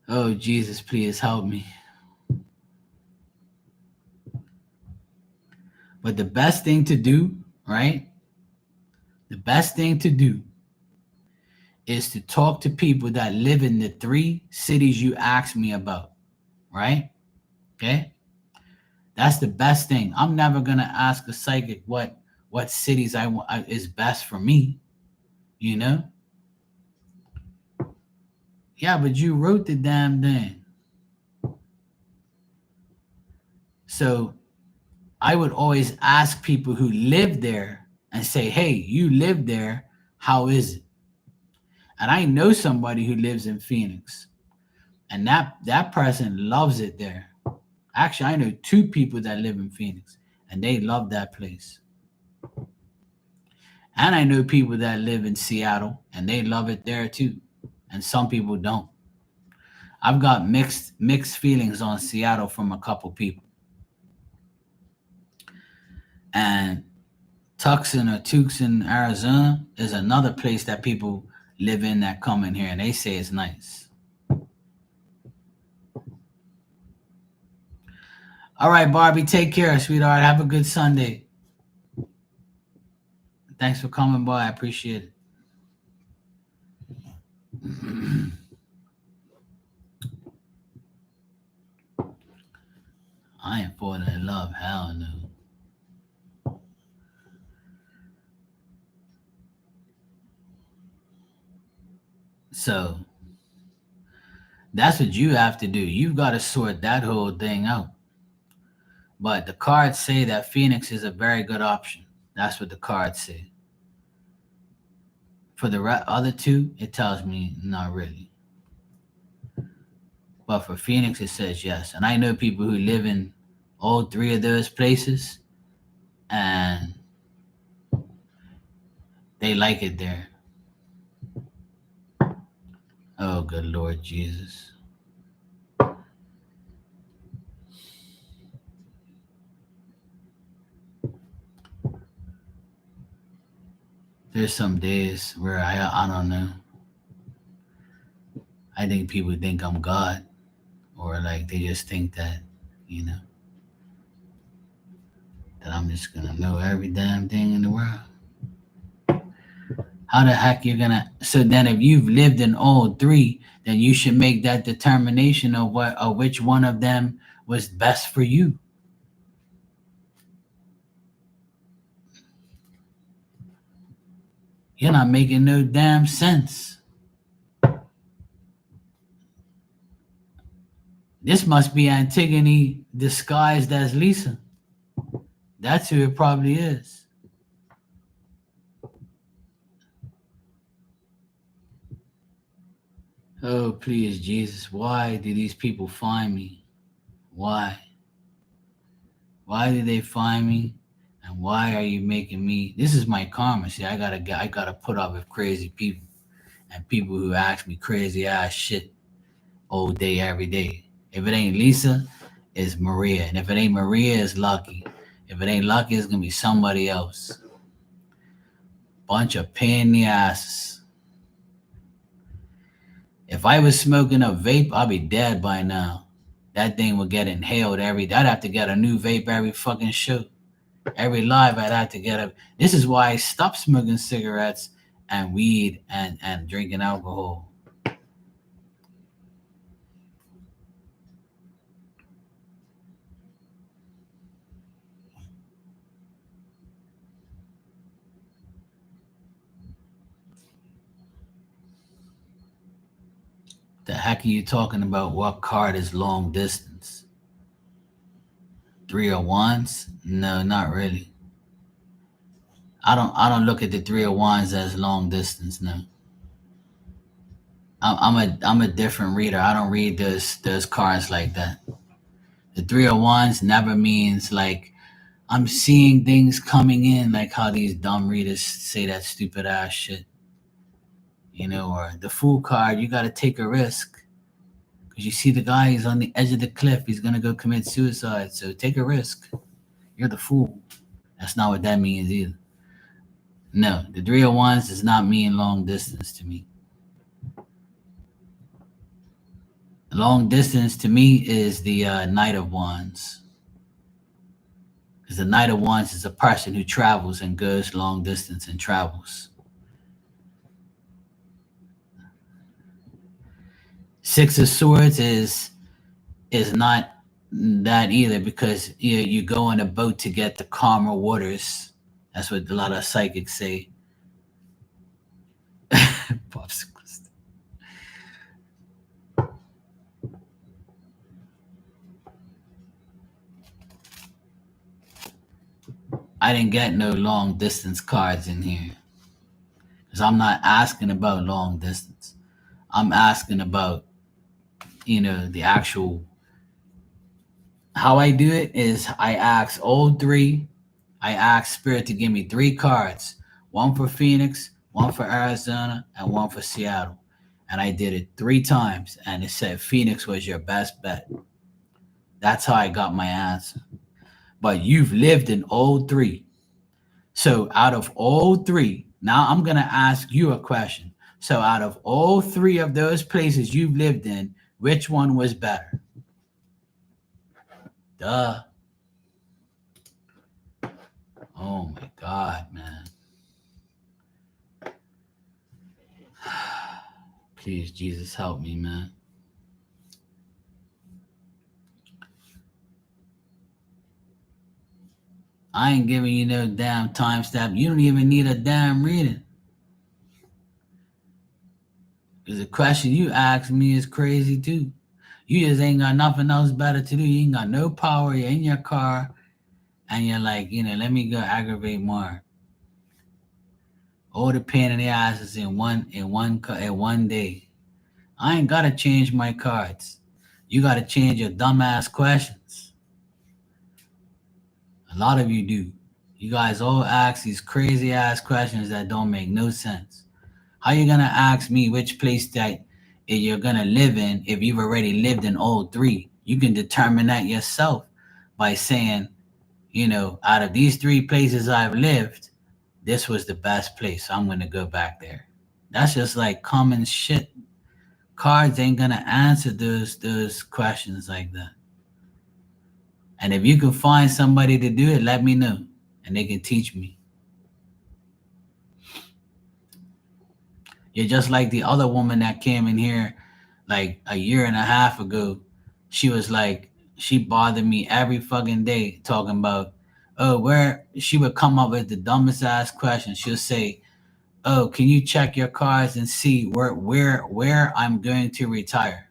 Oh Jesus, please help me. But But the best thing to do, right? The best thing to do is to talk to people that live in the 3 cities you asked me about, right? Okay? That's the best thing. I'm never gonna ask a psychic what cities I want is best for me, you know? Yeah, but you wrote the damn thing. So I would always ask people who live there and say, "Hey, you live there. How is it?" And I know somebody who lives in Phoenix, and that person loves it there. Actually, I know 2 people that live in Phoenix, and they love that place. And I know people that live in Seattle, and they love it there too. And some people don't. I've got mixed feelings on Seattle from a couple people. And Tucson or Tucson, Arizona is another place that people live in that come in here and they say it's nice. All right, Barbie, take care, sweetheart. Have a good Sunday. Thanks for coming by. I appreciate it. I ain't falling in love. Hell no. So that's what you have to do. You've got to sort that whole thing out. But the cards say that Phoenix is a very good option. That's what the cards say. For the other 2, it tells me not really. But for Phoenix, it says yes. And I know people who live in all 3 of those places, and they like it there. Oh, good Lord Jesus. There's some days where I don't know. I think people think I'm God, or like they just think that, you know, that I'm just gonna know every damn thing in the world. How the heck you gonna? So then, if you've lived in all 3, then you should make that determination of which one of them was best for you. You're not making no damn sense. This must be Antigone disguised as Lisa. That's who it probably is. Oh, please, Jesus, why do these people find me? Why? Why did they find me? And why are you making me? This is my karma. See, I gotta put up with crazy people and people who ask me crazy ass shit all day, every day. If it ain't Lisa, it's Maria. And if it ain't Maria, it's Lucky. If it ain't Lucky, it's gonna be somebody else. Bunch of pain in the asses. If I was smoking a vape, I'd be dead by now. That thing would get inhaled every day. I'd have to get a new vape every fucking show. Every live, I'd have to get a. This is why I stopped smoking cigarettes and weed and drinking alcohol. The heck are you talking about? What card is long distance? 3 of Wands? No, not really. I don't look at the 3 of Wands as long distance. No, I'm a different reader. I don't read those cards like that. The 3 of Wands never means like I'm seeing things coming in, like how these dumb readers say that stupid ass shit. Or the Fool card, you got to take a risk because you see the guy is on the edge of the cliff. He's gonna go commit suicide. So take a risk. You're the fool. That's not what that means either. No, the 3 of Wands does not mean long distance to me. Long distance to me is the Knight of Wands. Because the Knight of Wands is a person who travels and goes long distance and travels. Six of Swords is not that either, because you go on a boat to get the calmer waters. That's what a lot of psychics say. Popsicles. I didn't get no long distance cards in here, because I'm not asking about long distance. I'm asking about, the actual. How I do it is I ask all three. I ask Spirit to give me 3 cards, one for Phoenix, one for Arizona, and one for Seattle. And I did it 3 times, and it said Phoenix was your best bet. That's how I got my answer. But you've lived in all 3. So out of all 3, now I'm going to ask you a question. So out of all 3 of those places you've lived in, which one was better? Duh. Oh my God, man. Please, Jesus, help me, man. I ain't giving you no damn timestamp. You don't even need a damn reading. Because the question you asked me is crazy too. You just ain't got nothing else better to do. You ain't got no power. You're in your car, and you're like, let me go aggravate more. All the pain in the ass is in one day. I ain't gotta change my cards. You gotta change your dumbass questions. A lot of you do. You guys all ask these crazy ass questions that don't make no sense. How you gonna ask me which place that you're gonna live in if you've already lived in all 3? You can determine that yourself by saying, out of these 3 places I've lived, this was the best place. So I'm gonna go back there. That's just like common shit. Cards ain't gonna answer those questions like that. And if you can find somebody to do it, let me know, and they can teach me. You're just like the other woman that came in here like a year and a half ago. She was like, she bothered me every fucking day talking about, where she would come up with the dumbest ass question. She'll say, "Oh, can you check your cards and see where I'm going to retire?"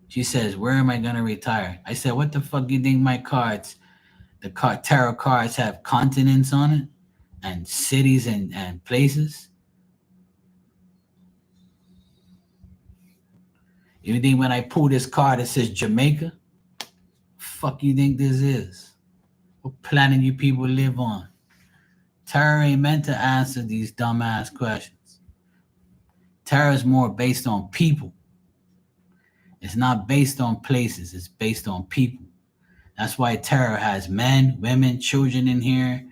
She says, "Where am I going to retire?" I said, "What the fuck do you think my cards, tarot cards have continents on it and cities and places? You think when I pull this card it says Jamaica? Fuck you think this is? What planet you people live on?" Tarot ain't meant to answer these dumbass questions. Tarot is more based on people. It's not based on places. It's based on people. That's why tarot has men, women, children in here,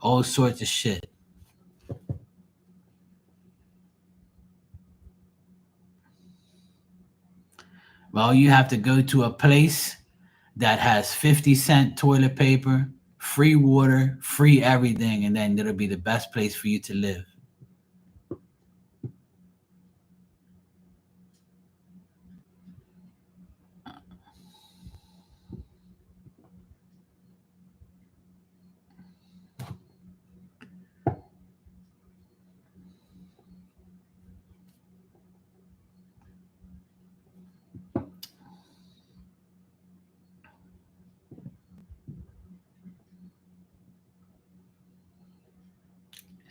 all sorts of shit. Well, you have to go to a place that has 50-cent toilet paper, free water, free everything, and then it'll be the best place for you to live.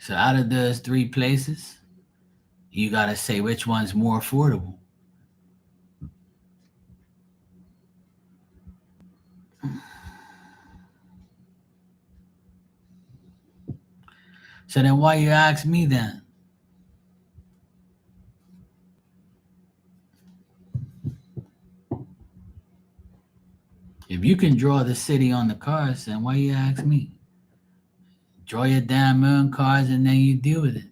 So out of those 3 places, you got to say which one's more affordable. So then why you ask me then? If you can draw the city on the cards, then why you ask me? Draw your damn moon cards and then you deal with it.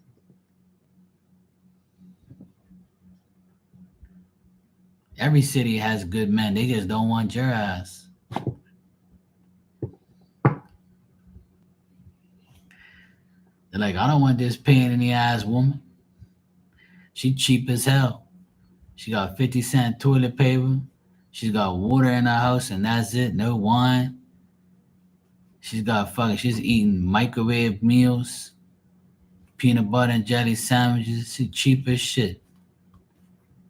Every city has good men. They just don't want your ass. They're like, I don't want this pain in the ass woman. She cheap as hell. She got 50-cent toilet paper. She's got water in her house and that's it. No wine. She's eating microwave meals, peanut butter and jelly sandwiches. She cheap as shit.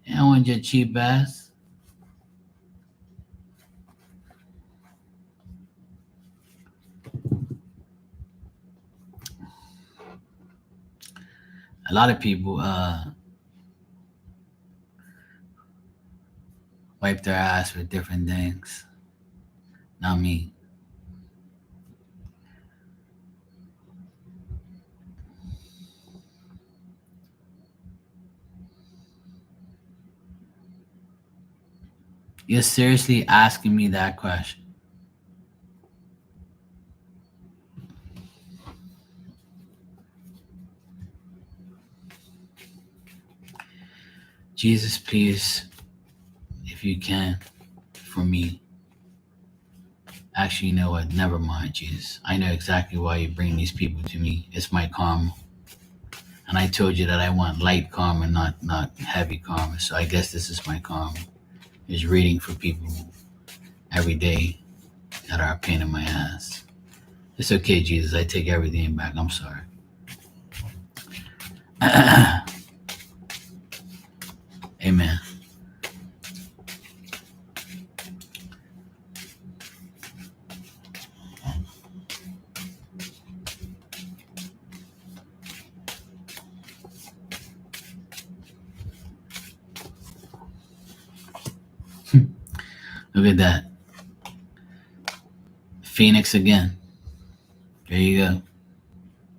I don't want your cheap ass. A lot of people wipe their ass with different things. Not me. You're seriously asking me that question? Jesus, please, if you can, for me. Actually, you know what? Never mind, Jesus. I know exactly why you bring these people to me. It's my karma. And I told you that I want light karma, not heavy karma. So I guess this is my karma. Is reading for people every day that are a pain in my ass. It's okay, Jesus. I take everything back. I'm sorry. Amen. Look at that. Phoenix again. There you go.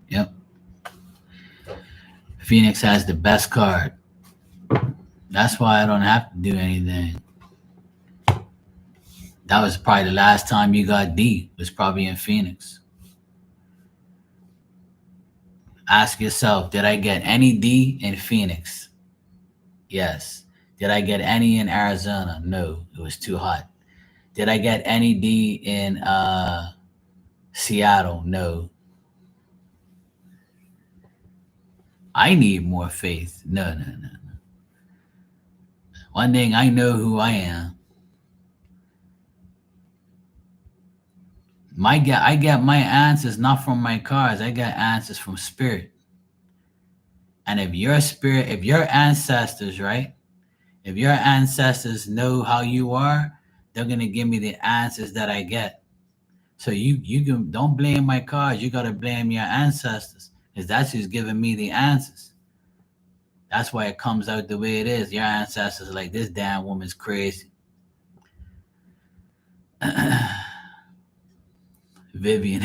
Yep. Phoenix has the best card. That's why I don't have to do anything. That was probably the last time you got D, was probably in Phoenix. Ask yourself, did I get any D in Phoenix? Yes. Did I get any in Arizona? No, it was too hot. Did I get any D in Seattle? No. I need more faith. No. One thing, I know who I am. I get my answers not from my cards. I get answers from spirit. And if your spirit, if your ancestors, right? If your ancestors know how you are, they're gonna give me the answers that I get. So you can don't blame my cards. You gotta blame your ancestors, because that's who's giving me the answers. That's why it comes out the way it is. Your ancestors are like, this damn woman's crazy. Vivian.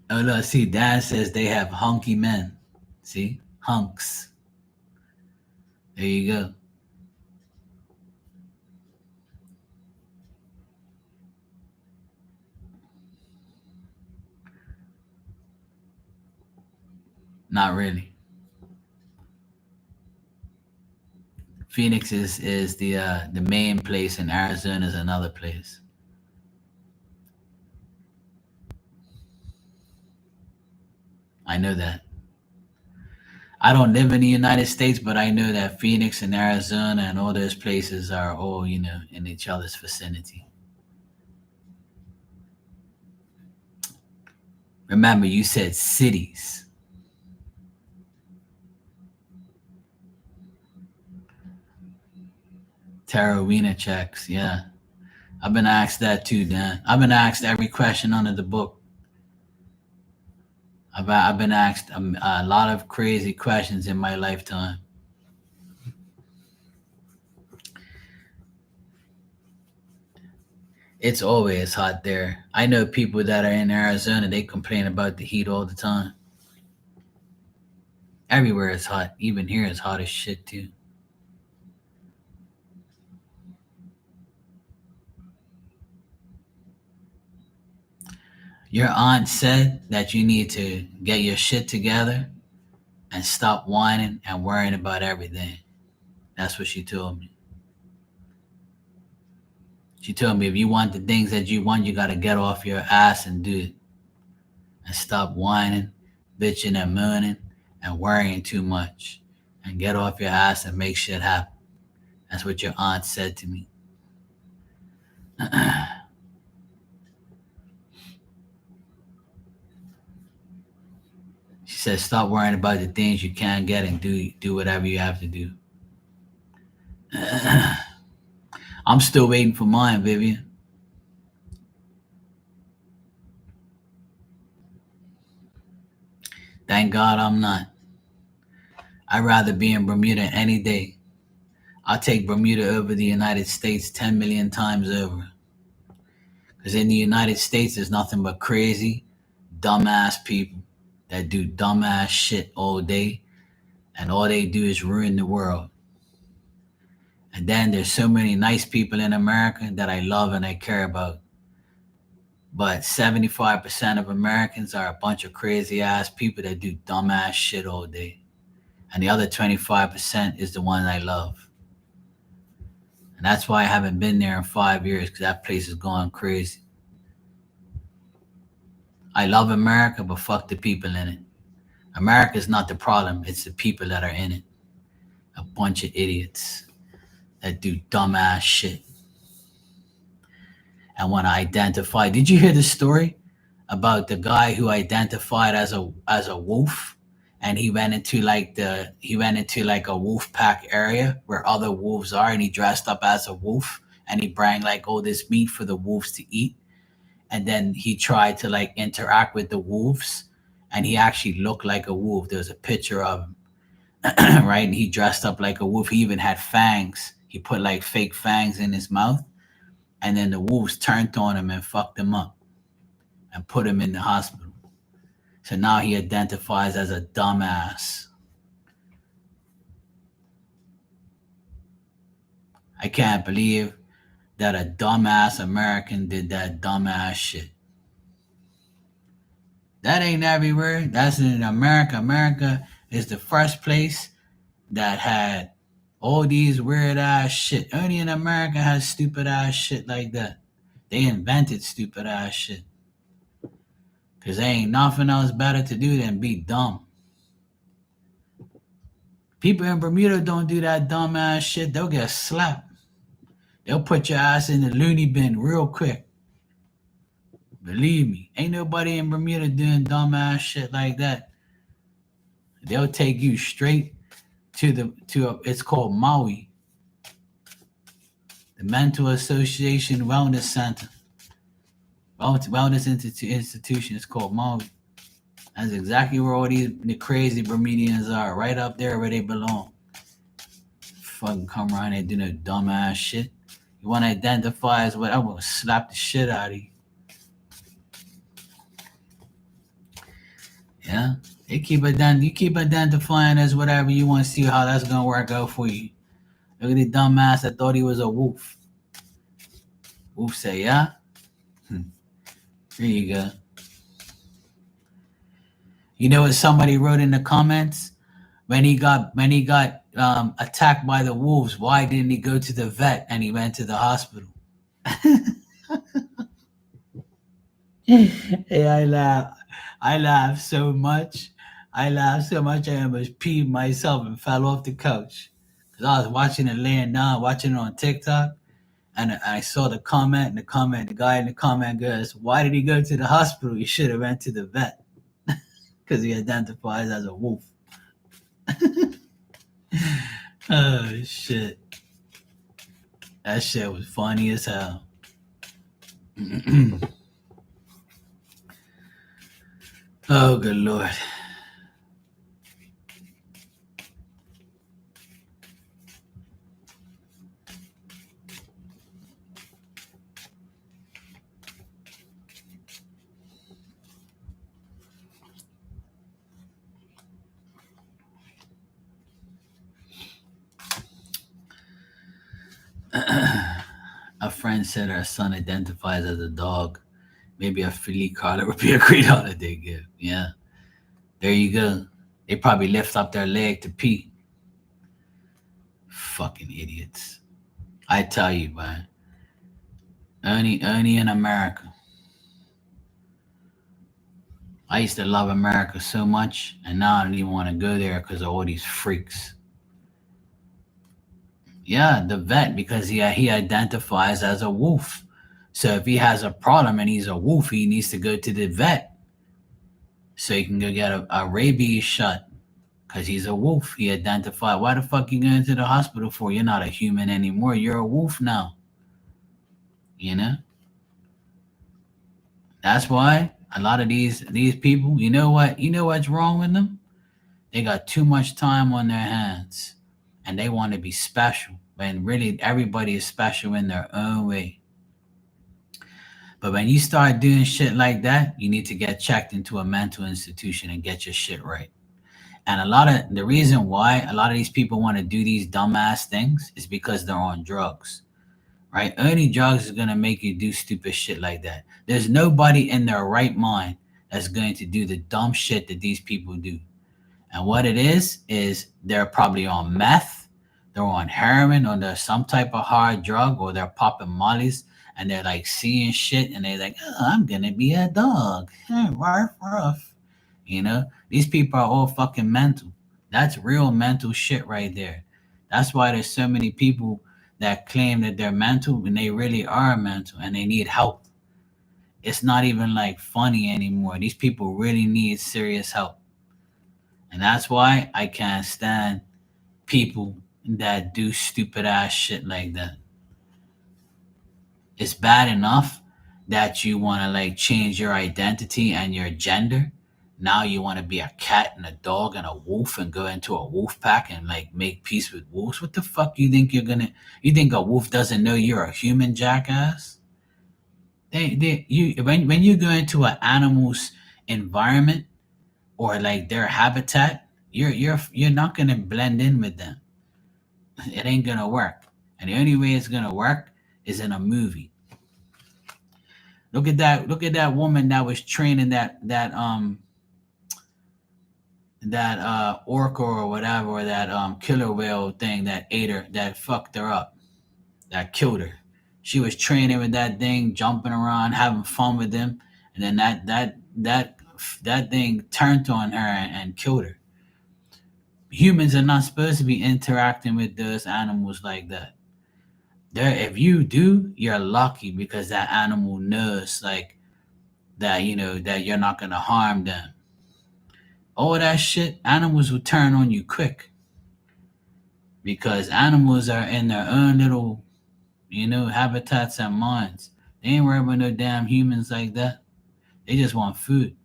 Oh no, see, Dan says they have hunky men. See? Hunks. There you go. Not really. Phoenix is the main place, and Arizona is another place. I know that. I don't live in the United States, but I know that Phoenix and Arizona and all those places are all, in each other's vicinity. Remember, you said cities. Tarawina checks, yeah. I've been asked that too, Dan. I've been asked every question under the book. I've been asked a lot of crazy questions in my lifetime. It's always hot there. I know people that are in Arizona, they complain about the heat all the time. Everywhere is hot. Even here is hot as shit too. Your aunt said that you need to get your shit together and stop whining and worrying about everything. That's what she told me. She told me if you want the things that you want, you got to get off your ass and do it. And stop whining, bitching, and moaning and worrying too much. And get off your ass and make shit happen. That's what your aunt said to me. She said, stop worrying about the things you can't get and do whatever you have to do. I'm still waiting for mine, Vivian. Thank God I'm not. I'd rather be in Bermuda any day. I'll take Bermuda over the United States 10 million times over. Because in the United States, there's nothing but crazy, dumbass people that do dumbass shit all day, and all they do is ruin the world. And then there's so many nice people in America that I love and I care about. But 75% of Americans are a bunch of crazy ass people that do dumbass shit all day. And the other 25% is the one I love. And that's why I haven't been there in 5 years, because that place is going crazy. I love America, but fuck the people in it. America's not the problem, it's the people that are in it. A bunch of idiots that do dumbass shit. And want to identify. Did you hear the story about the guy who identified as a wolf? And he went into like a wolf pack area where other wolves are, and he dressed up as a wolf, and he brought like all this meat for the wolves to eat. And then he tried to like interact with the wolves, and he actually looked like a wolf. There was a picture of him, right? And he dressed up like a wolf. He even had fangs. He put like fake fangs in his mouth, and then the wolves turned on him and fucked him up and put him in the hospital. So now he identifies as a dumbass. I can't believe that a dumbass American did that dumbass shit. That ain't everywhere. That's in America. America is the first place that had all these weird ass shit. Only in America has stupid ass shit like that. They invented stupid ass shit. Because there ain't nothing else better to do than be dumb. People in Bermuda don't do that dumb ass shit. They'll get slapped. They'll put your ass in the loony bin real quick. Believe me, ain't nobody in Bermuda doing dumb ass shit like that. They'll take you straight it's called Maui, the Mental Association Wellness Center. Wellness institution is called Maui. That's exactly where all the crazy Bermudians are, right up there where they belong. Fucking come around and do no dumbass shit. You want to identify as what? I'm gonna slap the shit out of you. Yeah, you keep identifying as whatever you want to see how that's gonna work out for you. Look at the dumbass that thought he was a wolf. Wolf say, yeah. There you go. You know what somebody wrote in the comments? When he got attacked by the wolves, why didn't he go to the vet and he went to the hospital? Hey, I laughed so much. I almost peed myself and fell off the couch. Because I was watching it laying down, watching it on TikTok. And I saw the guy in the comment goes, why did he go to the hospital? He should have went to the vet. Because he identifies as a wolf. Oh, shit. That shit was funny as hell. Oh, good Lord. A friend said her son identifies as a dog Maybe a Philly collar would be a great holiday gift. Yeah, there you go. They probably lift up their leg to pee. Fucking idiots. I tell you, man. Only in America. I used to love America so much, and now I don't even want to go there because of all these freaks. Yeah, the vet, because he identifies as a wolf. So if he has a problem and he's a wolf, he needs to go to the vet so he can go get a rabies shot because he's a wolf. He identified. Why the fuck you going to the hospital for? You're not a human anymore. You're a wolf now. You know. That's why a lot of these people. You know what? You know what's wrong with them? They got too much time on their hands, and they want to be special. When really everybody is special in their own way. But when you start doing shit like that, you need to get checked into a mental institution and get your shit right. And a lot of the reason why a lot of these people want to do these dumbass things is because they're on drugs, right? Only drugs is going to make you do stupid shit like that. There's nobody in their right mind that's going to do the dumb shit that these people do. And what it is they're probably on meth, they're on heroin, or they're some type of hard drug, or they're popping mollies, and they're like seeing shit, and they're like, oh, I'm gonna be a dog. Ruff, ruff. You know, these people are all fucking mental. That's real mental shit right there. That's why there's so many people that claim that they're mental when they really are mental and they need help. It's not even like funny anymore. These people really need serious help. And that's why I can't stand people that do stupid ass shit like that. It's bad enough that you want to like change your identity and your gender. Now you want to be a cat and a dog and a wolf and go into a wolf pack and like make peace with wolves. What the fuck you think you're gonna? You think a wolf doesn't know you're a human, jackass? You when you go into an animal's environment or like their habitat, you're not gonna blend in with them. It ain't gonna work. And the only way it's gonna work is in a movie. Look at that! Look at that woman that was training that orca or whatever, or that killer whale thing that ate her, that fucked her up, that killed her. She was training with that thing, jumping around, having fun with them, and then that thing turned on her and killed her. Humans are not supposed to be interacting with those animals like that. There, if you do, you're lucky because that animal knows like that, that you're not gonna harm them. All that shit, animals will turn on you quick because animals are in their own little, habitats and minds. They ain't worried about no damn humans like that. They just want food.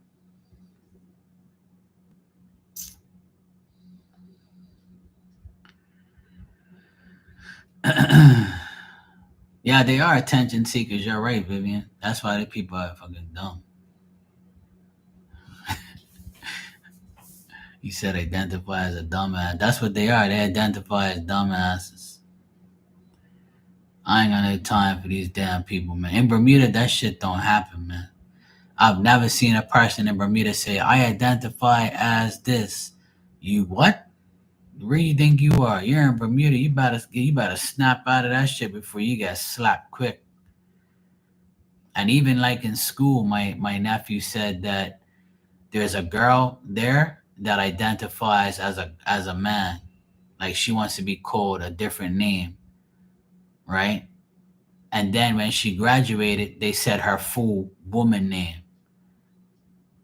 Yeah, they are attention seekers. You're right, Vivian. That's why the people are fucking dumb. You said identify as a dumbass. That's what they are. They identify as dumbasses. I ain't got no time for these damn people, man. In Bermuda, that shit don't happen, man. I've never seen a person in Bermuda say, I identify as this. You what? Where you think you are? You're in Bermuda. You better snap out of that shit before you get slapped quick. And even like in school, my nephew said that there's a girl there that identifies as a man. Like she wants to be called a different name, right? And then when she graduated, they said her full woman name,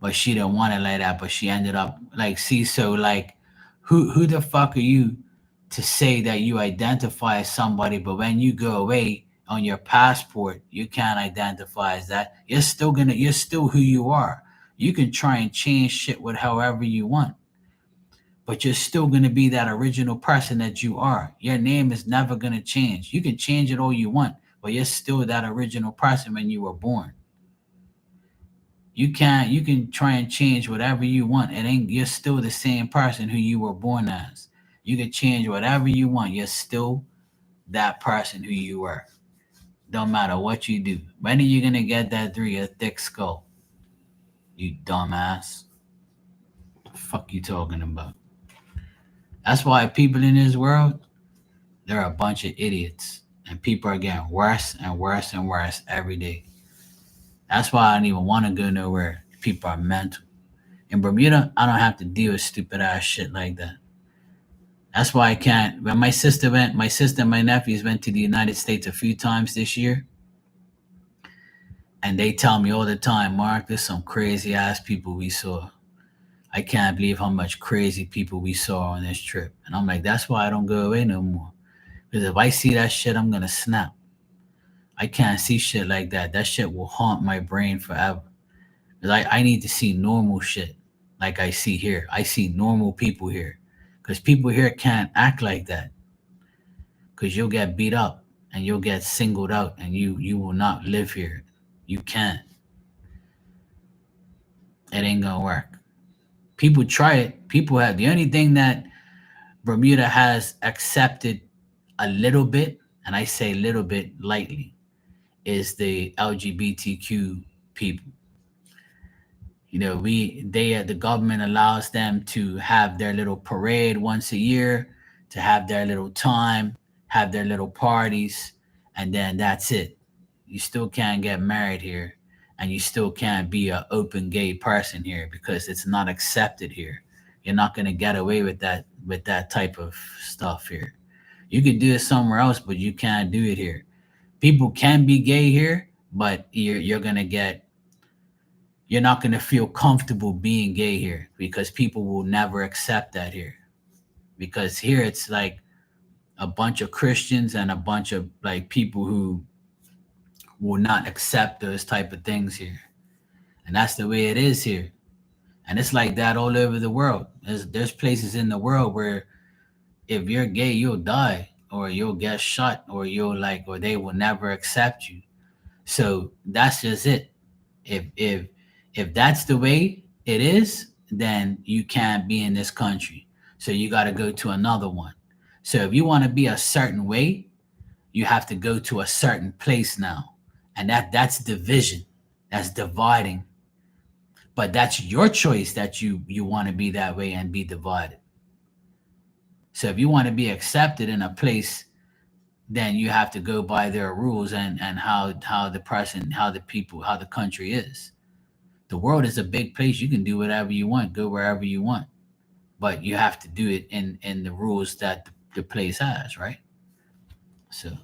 but she didn't want it like that. But she ended up like, see, so like, who the fuck are you to say that you identify as somebody, but when you go away on your passport, you can't identify as that. You're still who you are. You can try and change shit with however you want, but you're still gonna be that original person that you are. Your name is never gonna change. You can change it all you want, but you're still that original person when you were born. You can try and change whatever you want. It ain't You're still the same person who you were born as. You can change whatever you want. You're still that person who you were. Don't matter what you do. When are you gonna get that through your thick skull? You dumbass. The fuck you talking about? That's why people in this world, they're a bunch of idiots. And people are getting worse and worse and worse every day. That's why I don't even want to go nowhere. People are mental. In Bermuda, I don't have to deal with stupid ass shit like that. That's why I can't. When my sister and my nephews went to the United States a few times this year, and they tell me all the time, Mark, there's some crazy ass people we saw. I can't believe how much crazy people we saw on this trip. And I'm like, that's why I don't go away no more. Because if I see that shit, I'm gonna snap. I can't see shit like that. That shit will haunt my brain forever. 'Cause I need to see normal shit like I see here. I see normal people here. Because people here can't act like that. Because you'll get beat up and you'll get singled out and you will not live here. You can't. It ain't gonna work. People try it. People have the only thing that Bermuda has accepted a little bit, and I say little bit lightly, is the LGBTQ people. You know, the government allows them to have their little parade once a year, to have their little time, have their little parties, and then that's it. You still can't get married here, and you still can't be an open gay person here because it's not accepted here. You're not gonna get away with that type of stuff here. You could do it somewhere else, but you can't do it here. People can be gay here, but you're not gonna feel comfortable being gay here because people will never accept that here. Because here it's like a bunch of Christians and a bunch of like people who will not accept those type of things here. And that's the way it is here. And it's like that all over the world. There's places in the world where if you're gay, you'll die or you'll get shot or they will never accept you. So that's just it. If that's the way it is, then you can't be in this country. So you got to go to another one. So if you want to be a certain way, you have to go to a certain place now. And that's division. That's dividing. But that's your choice that you want to be that way and be divided. So if you want to be accepted in a place, then you have to go by their rules and how the person, how the people, how the country is. The world is a big place. You can do whatever you want, go wherever you want, but you have to do it in the rules that the place has, right? So,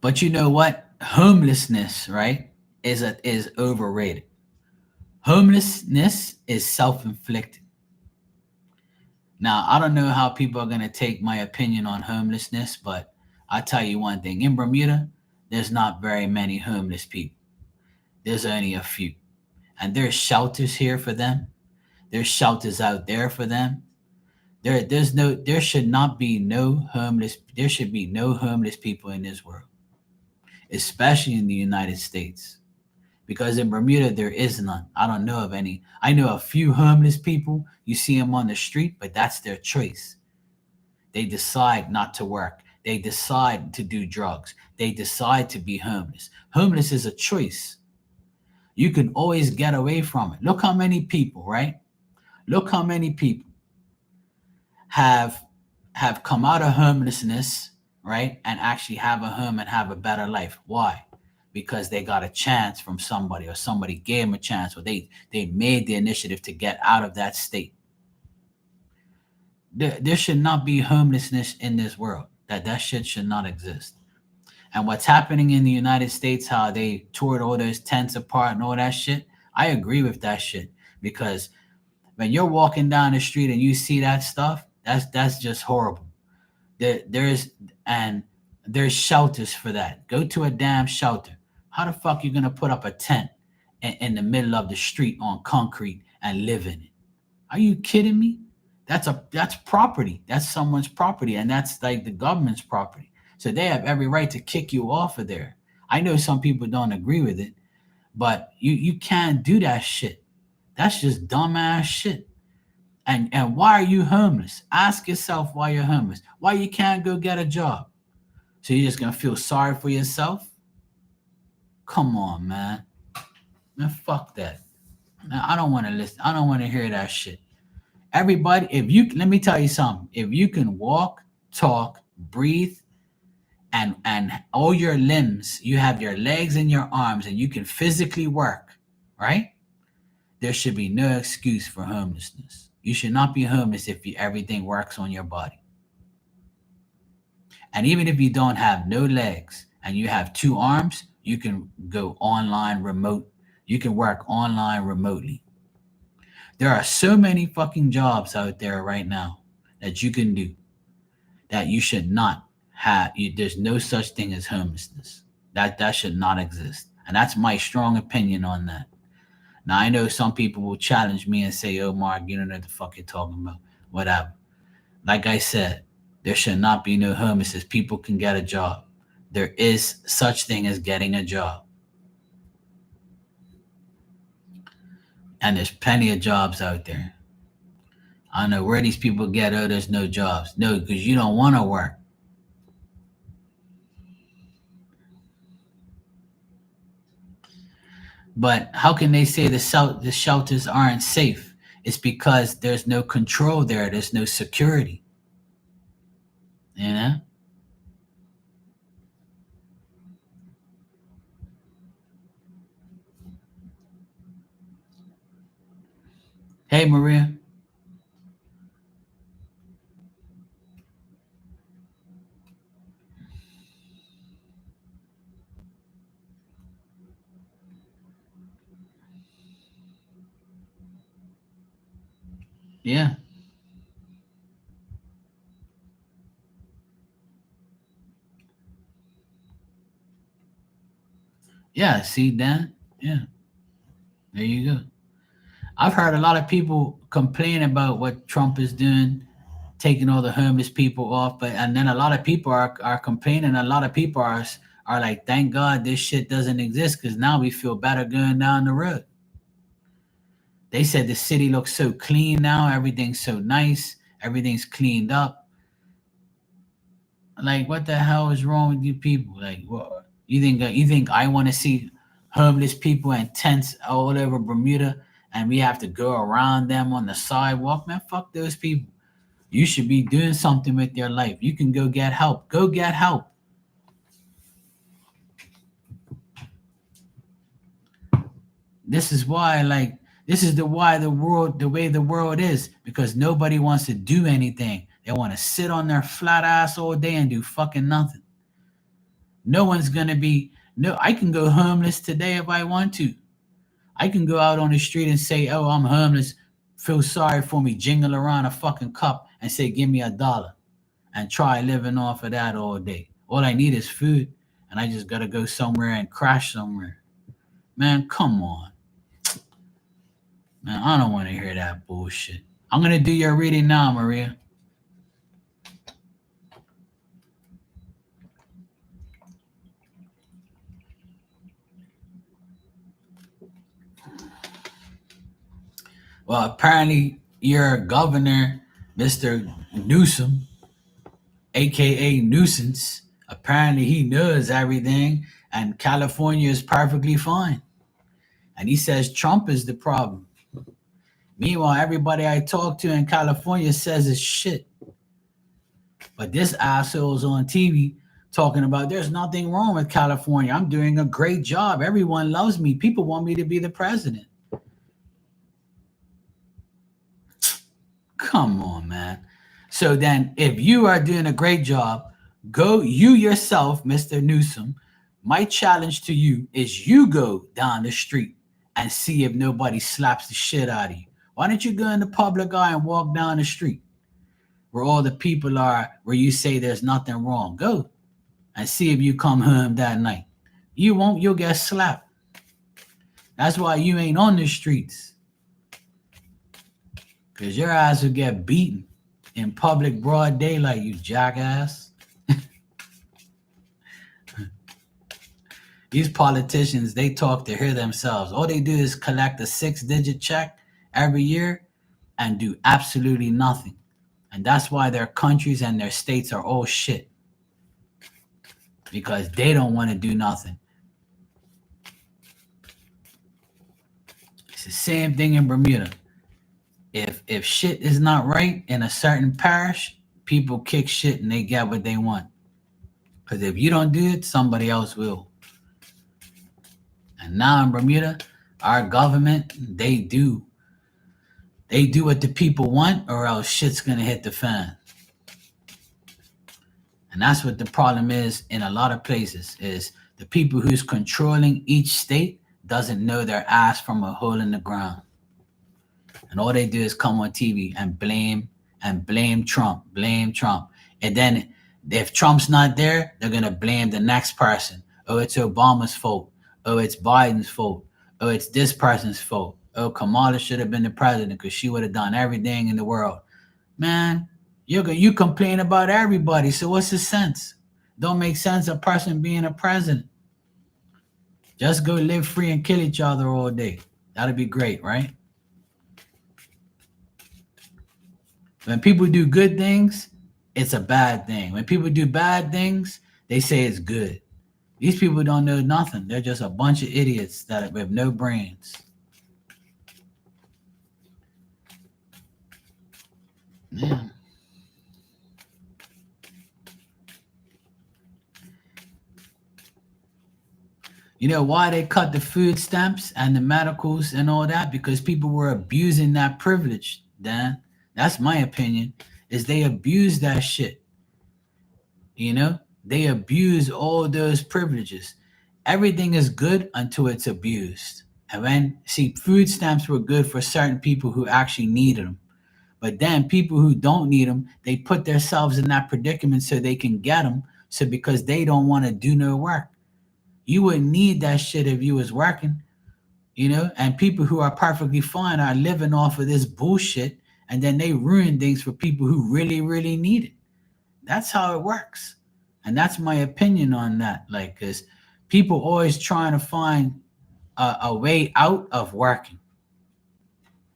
but you know what? Homelessness, right, is overrated. Homelessness is self-inflicted. Now, I don't know how people are gonna take my opinion on homelessness, but I tell you one thing: in Bermuda, there's not very many homeless people. There's only a few, and there's shelters here for them. There's shelters out there for them. There should not be no homeless. There should be no homeless people in this world, especially in the United States. Because in Bermuda there is none. I don't know of any. I know a few homeless people. You see them on the street, but that's their choice. They decide not to work. They decide to do drugs. They decide to be homeless. Homeless is a choice. You can always get away from it. Look how many people, right? Look how many people have have come out of homelessness, right? And actually have a home and have a better life. Why? Because they got a chance from somebody or somebody gave them a chance or they made the initiative to get out of that state. There should not be homelessness in this world. That shit should not exist. And what's happening in the United States, how they tore all those tents apart and all that shit, I agree with that shit. Because when you're walking down the street and you see that stuff, that's just horrible. There's and there's shelters for that. Go to a damn shelter. How the fuck you gonna put up a tent in the middle of the street on concrete and live in it? Are you kidding me? That's property. That's someone's property, and that's like the government's property. So they have every right to kick you off of there. I know some people don't agree with it, but you can't do that shit. That's just dumbass shit. And why are you homeless? Ask yourself why you're homeless. Why you can't go get a job? So you're just gonna feel sorry for yourself? Come on, man. Man, fuck that. Man, I don't want to listen. I don't want to hear that shit. Everybody, if you let me tell you something. If you can walk, talk, breathe, and all your limbs, you have your legs and your arms, and you can physically work, right? There should be no excuse for homelessness. You should not be homeless if everything works on your body. And even if you don't have no legs and you have two arms, you can go online remote. You can work online remotely. There are so many fucking jobs out there right now that you can do that you should not have. There's no such thing as homelessness. That should not exist. And that's my strong opinion on that. Now I know some people will challenge me and say, "Oh, Mark, you don't know what the fuck you're talking about." Whatever. Like I said, there should not be no homelessness. People can get a job. There is such thing as getting a job. And there's plenty of jobs out there. I don't know where these people get, oh, there's no jobs. No, because you don't want to work. But how can they say the shelters aren't safe? It's because there's no control there. There's no security. You know? Hey, Maria. Yeah. Yeah. See, Dan? Yeah. There you go. I've heard a lot of people complain about what Trump is doing, taking all the homeless people off, but and then a lot of people are complaining. A lot of people are like, thank God this shit doesn't exist because now we feel better going down the road. They said the city looks so clean now, everything's so nice, everything's cleaned up. Like, what the hell is wrong with you people? Like, what you think I want to see homeless people in tents all over Bermuda, and we have to go around them on the sidewalk? Man, fuck those people. You should be doing something with your life. You can go get help. Go get help. This is why, like, this is the way the world is, because nobody wants to do anything. They want to sit on their flat ass all day and do fucking nothing. No one's gonna be no. I can go homeless today if I want to. I can go out on the street and say, "Oh, I'm homeless. Feel sorry for me." Jingle around a fucking cup and say, "Give me $1," and try living off of that all day. All I need is food, and I just gotta go somewhere and crash somewhere. Man, come on. Man, I don't want to hear that bullshit. I'm gonna do your reading now, Maria. Well, apparently your governor, Mr. Newsom, aka Nuisance, apparently he knows everything, and California is perfectly fine. And he says Trump is the problem. Meanwhile, everybody I talk to in California says it's shit. But this asshole's on TV talking about there's nothing wrong with California. I'm doing a great job. Everyone loves me. People want me to be the president. Come on, man. So then, if you are doing a great job, go you yourself, Mr. Newsom. My challenge to you is you go down the street and see if nobody slaps the shit out of you. Why don't you go in the public eye and walk down the street where all the people are, where you say there's nothing wrong? Go and see if you come home that night. You won't, you'll get slapped. That's why you ain't on the streets. Because your ass will get beaten in public broad daylight, you jackass. These politicians, they talk to hear themselves. All they do is collect a 6-digit check every year and do absolutely nothing. And that's why their countries and their states are all shit, because they don't want to do nothing. It's the same thing in Bermuda. If shit is not right in a certain parish, people kick shit and they get what they want. Because if you don't do it, somebody else will. And now in Bermuda, our government, they do what the people want, or else shit's gonna hit the fan. And that's what the problem is in a lot of places, is the people who's controlling each state doesn't know their ass from a hole in the ground. And all they do is come on TV and blame Trump, blame Trump. And then if Trump's not there, they're gonna blame the next person. Oh, it's Obama's fault. Oh, it's Biden's fault. Oh, it's this person's fault. Oh, Kamala should have been the president because she would have done everything in the world. Man, you complain about everybody. So what's the sense? Don't make sense a person being a president. Just go live free and kill each other all day. That'd be great, right? When people do good things, it's a bad thing. When people do bad things, they say it's good. These people don't know nothing. They're just a bunch of idiots that have no brains. Yeah. You know why they cut the food stamps and the medicals and all that? Because people were abusing that privilege, Dan. That's my opinion. Is they abuse that shit. You know? They abuse all those privileges. Everything is good until it's abused. And when see, food stamps were good for certain people who actually needed them. But then people who don't need them, they put themselves in that predicament so they can get them. So because they don't want to do no work. You wouldn't need that shit if you was working, you know? And people who are perfectly fine are living off of this bullshit, and then they ruin things for people who really, really need it. That's how it works. And that's my opinion on that. Like, because people always trying to find a way out of working.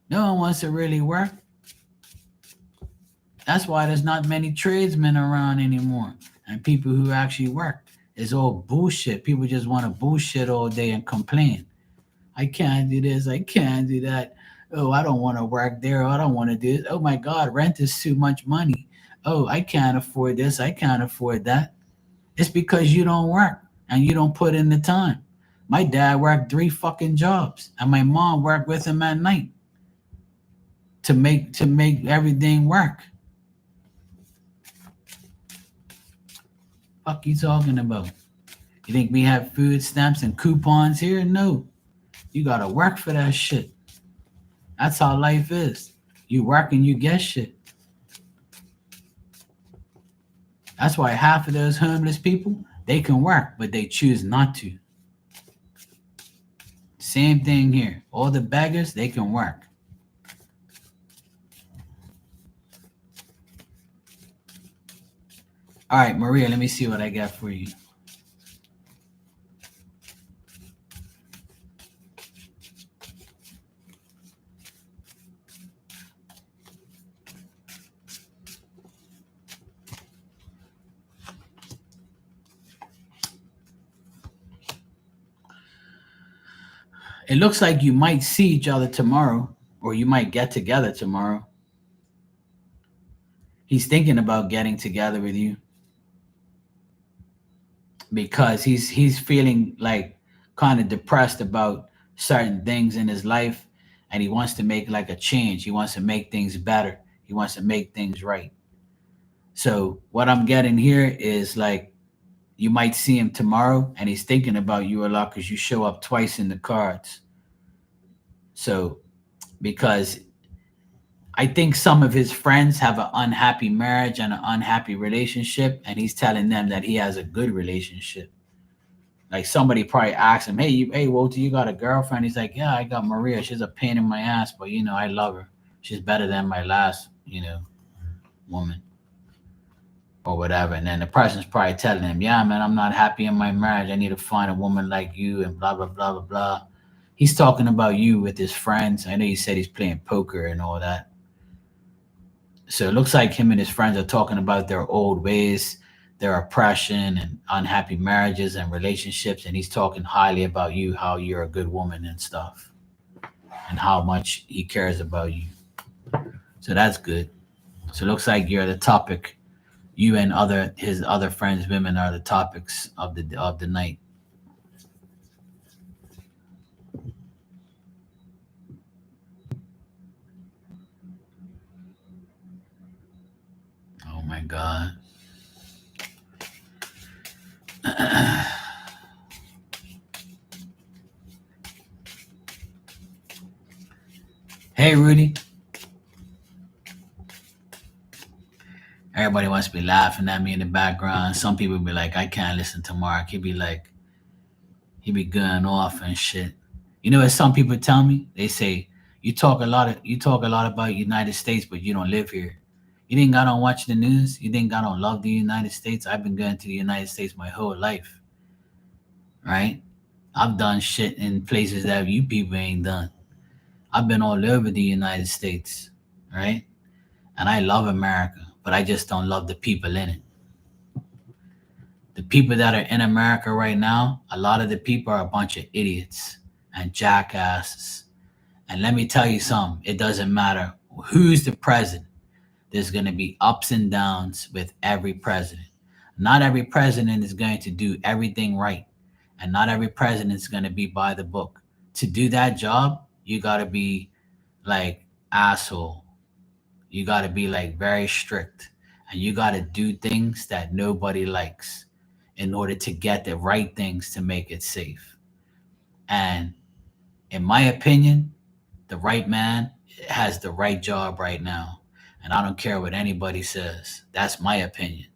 No one wants to really work. That's why there's not many tradesmen around anymore and people who actually work. It's all bullshit. People just want to bullshit all day and complain. I can't do this. I can't do that. Oh, I don't want to work there. I don't want to do this. Oh my God, rent is too much money. Oh, I can't afford this. I can't afford that. It's because you don't work and you don't put in the time. My dad worked 3 fucking jobs, and my mom worked with him at night to make everything work. Fuck you talking about? You think we have food stamps and coupons here? No. You gotta work for that shit. That's how life is. You work and you get shit. That's why half of those homeless people, they can work, but they choose not to. Same thing here. All the beggars, they can work. All right, Maria, let me see what I got for you. It looks like you might see each other tomorrow, or you might get together tomorrow. He's thinking about getting together with you because he's feeling like kind of depressed about certain things in his life, and he wants to make like a change. He wants to make things better. He wants to make things right. So what I'm getting here is like you might see him tomorrow, and he's thinking about you a lot because you show up twice in the cards. So because I think some of his friends have an unhappy marriage and an unhappy relationship, and he's telling them that he has a good relationship. Like somebody probably asked him, hey, Walter, you got a girlfriend?" He's like, "Yeah, I got Maria. She's a pain in my ass, but I love her. She's better than my last, woman or whatever." And then the person's probably telling him, "Yeah, man, I'm not happy in my marriage. I need to find a woman like you," and blah blah blah blah blah. He's talking about you with his friends. I know you said he's playing poker and all that. So it looks like him and his friends are talking about their old ways, their oppression and unhappy marriages and relationships. And he's talking highly about you, how you're a good woman and stuff, and how much he cares about you. So that's good. So it looks like you're the topic. You and other his other friends, women, are the topics of the night. Oh my God. Hey Rudy. Everybody wants to be laughing at me in the background. Some people be like, I can't listen to Mark. He be going off and shit. You know what some people tell me? They say, you talk a lot about United States, but you don't live here. You think I don't watch the news? You think I don't love the United States? I've been going to the United States my whole life, right? I've done shit in places that you people ain't done. I've been all over the United States, right? And I love America, but I just don't love the people in it. The people that are in America right now, a lot of the people are a bunch of idiots and jackasses. And let me tell you something, it doesn't matter who's the president. There's going to be ups and downs with every president. Not every president is going to do everything right. And not every president is going to be by the book. To do that job, you got to be like asshole. You got to be like very strict. And you got to do things that nobody likes in order to get the right things to make it safe. And in my opinion, the right man has the right job right now. And I don't care what anybody says. That's my opinion.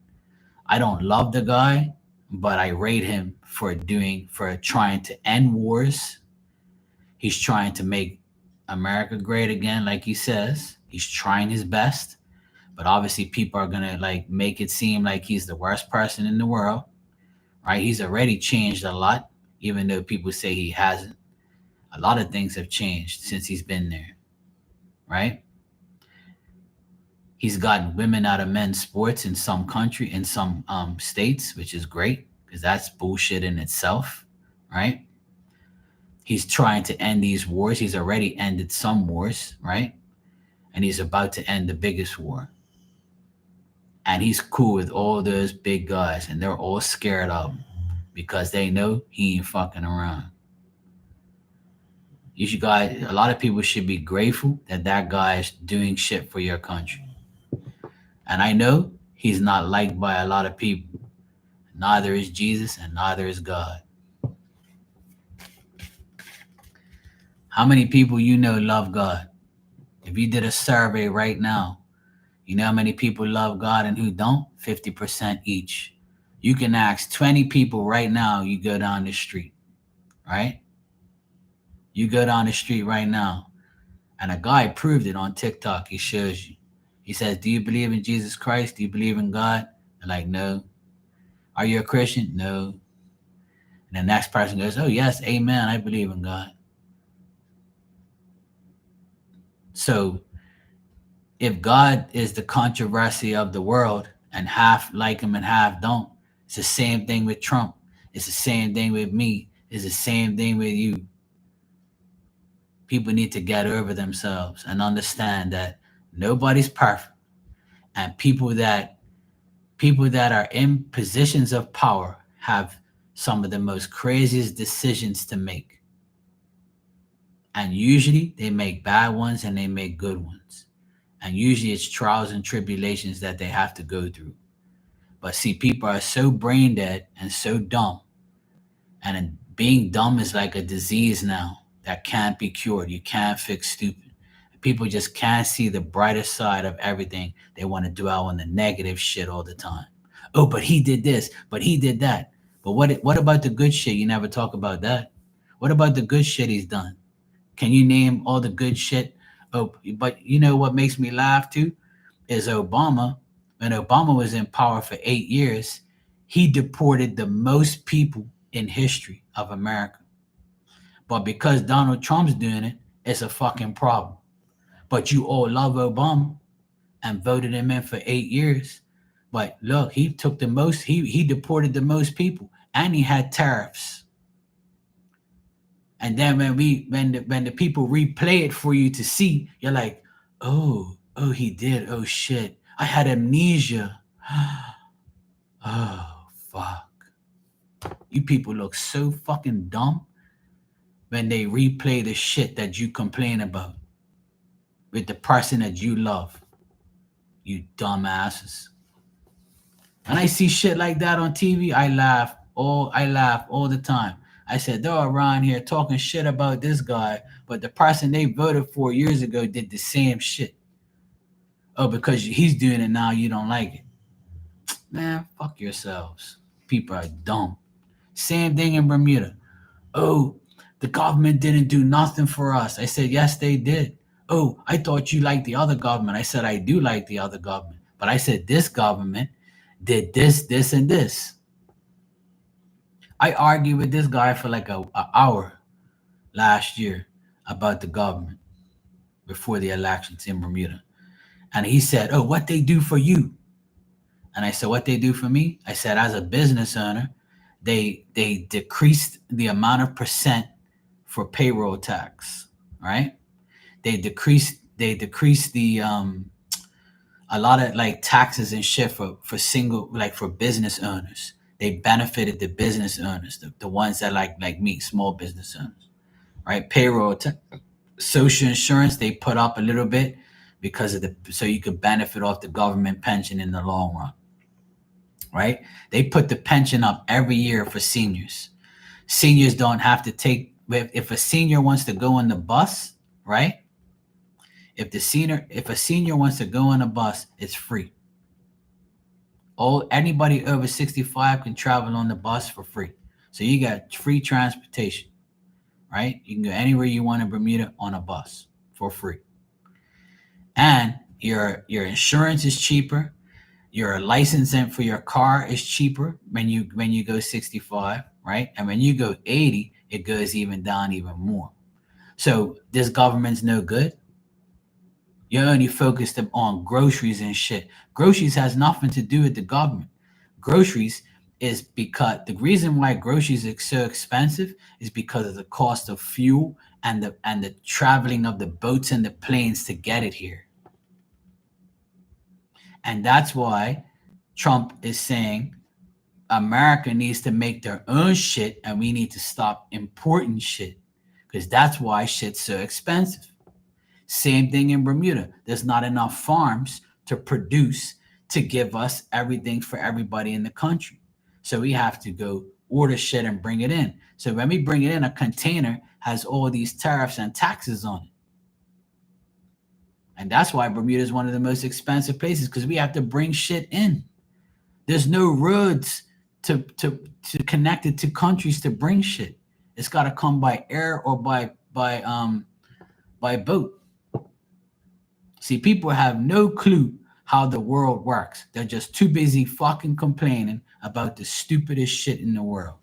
I don't love the guy, but I rate him for trying to end wars. He's trying to make America great again, like he says. He's trying his best. But obviously people are gonna like make it seem like he's the worst person in the world. Right? He's already changed a lot, even though people say he hasn't. A lot of things have changed since he's been there, right? He's gotten women out of men's sports in some states, which is great because that's bullshit in itself, right? He's trying to end these wars. He's already ended some wars, right? And he's about to end the biggest war. And he's cool with all those big guys, and they're all scared of him because they know he ain't fucking around. You should guys, a lot of people should be grateful that that guy is doing shit for your country. And I know he's not liked by a lot of people. Neither is Jesus, and neither is God. How many people you know love God? If you did a survey right now, you know how many people love God and who don't? 50% each. You can ask 20 people right now, you go down the street, right? You go down the street right now, and a guy proved it on TikTok. He shows you. He says, do you believe in Jesus Christ? Do you believe in God? They're like, no. Are you a Christian? No. And the next person goes, oh, yes, amen. I believe in God. So if God is the controversy of the world and half like him and half don't, it's the same thing with Trump. It's the same thing with me. It's the same thing with you. People need to get over themselves and understand that nobody's perfect. And people that are in positions of power have some of the most craziest decisions to make. And usually they make bad ones and they make good ones. And usually it's trials and tribulations that they have to go through. But see, people are so brain dead and so dumb. And being dumb is like a disease now that can't be cured. You can't fix stupid. People just can't see the brighter side of everything. They want to dwell on the negative shit all the time. Oh, but he did this, but he did that. But what about the good shit? You never talk about that. What about the good shit he's done? Can you name all the good shit? Oh, but you know what makes me laugh too is Obama. When Obama was in power for 8 years, he deported the most people in history of America. But because Donald Trump's doing it, it's a fucking problem. But you all love Obama. and voted him in for 8 years. But look, he took the most. He deported the most people, and he had tariffs. And then when the people replay it for you to see, you're like, oh, he did. Oh shit, I had amnesia. Oh fuck. You people look so fucking dumb when they replay the shit that you complain about with the person that you love. You dumbasses. When I see shit like that on TV, I laugh all the time. I said they're around here talking shit about this guy, but the person they voted for years ago did the same shit. Oh, because he's doing it now, you don't like it. Man, fuck yourselves. People are dumb. Same thing in Bermuda. Oh, the government didn't do nothing for us. I said, yes, they did. Oh, I thought you liked the other government. I said, I do like the other government. But I said, this government did this, this, and this. I argued with this guy for like a hour last year about the government before the elections in Bermuda. And he said, oh, what they do for you? And I said, what they do for me? I said, as a business owner, they decreased the amount of percent for payroll tax, right? They decreased the a lot of like taxes and shit for single, like for business owners. They benefited the business owners, the ones that like me, small business owners, right? Social insurance they put up a little bit because of the so you could benefit off the government pension in the long run, right? They put the pension up every year for seniors. Seniors don't have to take if a senior wants to go on the bus, right? If a senior wants to go on a bus, it's free. Anybody over 65 can travel on the bus for free. So you got free transportation, right? You can go anywhere you want in Bermuda on a bus for free. And your insurance is cheaper. Your licensing for your car is cheaper when you go 65, right? And when you go 80, it goes even down even more. So this government's no good. You're only focused on groceries and shit. Groceries has nothing to do with the government. Groceries is because the reason why groceries are so expensive is because of the cost of fuel and the traveling of the boats and the planes to get it here. And that's why Trump is saying America needs to make their own shit and we need to stop importing shit because that's why shit's so expensive. Same thing in Bermuda. There's not enough farms to produce to give us everything for everybody in the country. So we have to go order shit and bring it in. So when we bring it in, a container has all these tariffs and taxes on it. And that's why Bermuda is one of the most expensive places because we have to bring shit in. There's no roads to connect it to countries to bring shit. It's got to come by air or by boat. See, people have no clue how the world works. They're just too busy fucking complaining about the stupidest shit in the world.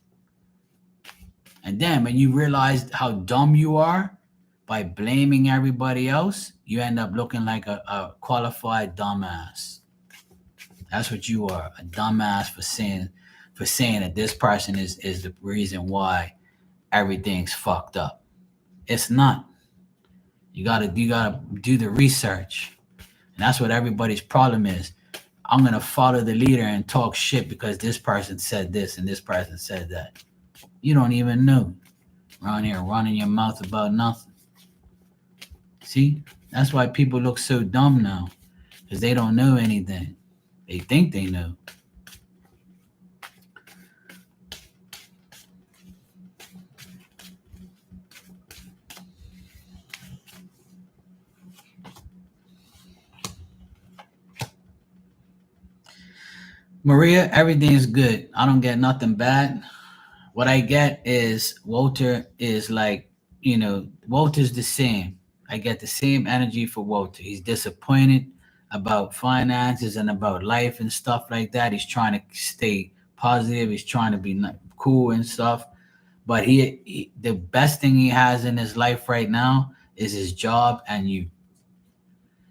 And then when you realize how dumb you are by blaming everybody else, you end up looking like a qualified dumbass. That's what you are, a dumbass for saying that this person is the reason why everything's fucked up. It's not. You gotta do the research. And that's what everybody's problem is. I'm gonna follow the leader and talk shit because this person said this and this person said that. You don't even know. Around here running your mouth about nothing. See? That's why people look so dumb now. Because they don't know anything. They think they know. Maria, everything's good. I don't get nothing bad. What I get is Walter is like, Walter's the same. I get the same energy for Walter. He's disappointed about finances and about life and stuff like that. He's trying to stay positive. He's trying to be cool and stuff. But the best thing he has in his life right now is his job and you.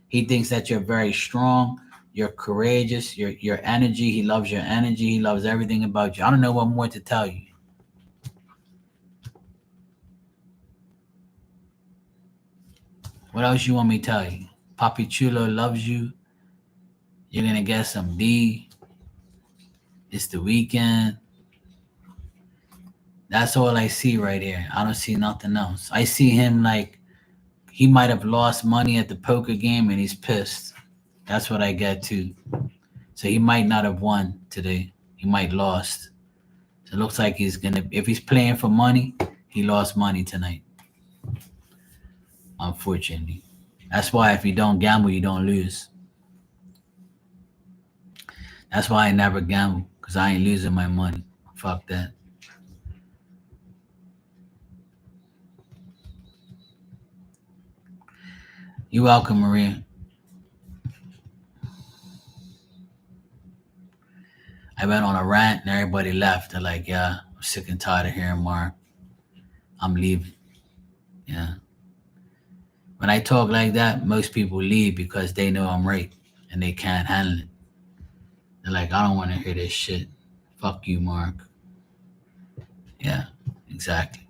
He thinks that you're very strong, you're courageous, your energy. He loves your energy. He loves everything about you. I don't know what more to tell you. What else you want me to tell you? Papi Chulo loves you. You're gonna get some D. It's the weekend. That's all I see right here. I don't see nothing else. I see him like he might have lost money at the poker game and he's pissed. That's what I get too. So he might not have won today. He might lost. So it looks like he's gonna. If he's playing for money, he lost money tonight. Unfortunately, that's why if you don't gamble, you don't lose. That's why I never gamble because I ain't losing my money. Fuck that. You're welcome, Maria. I went on a rant and everybody left. They're like, yeah, I'm sick and tired of hearing Mark. I'm leaving. Yeah. When I talk like that, most people leave because they know I'm right and they can't handle it. They're like, I don't want to hear this shit. Fuck you, Mark. Yeah, exactly.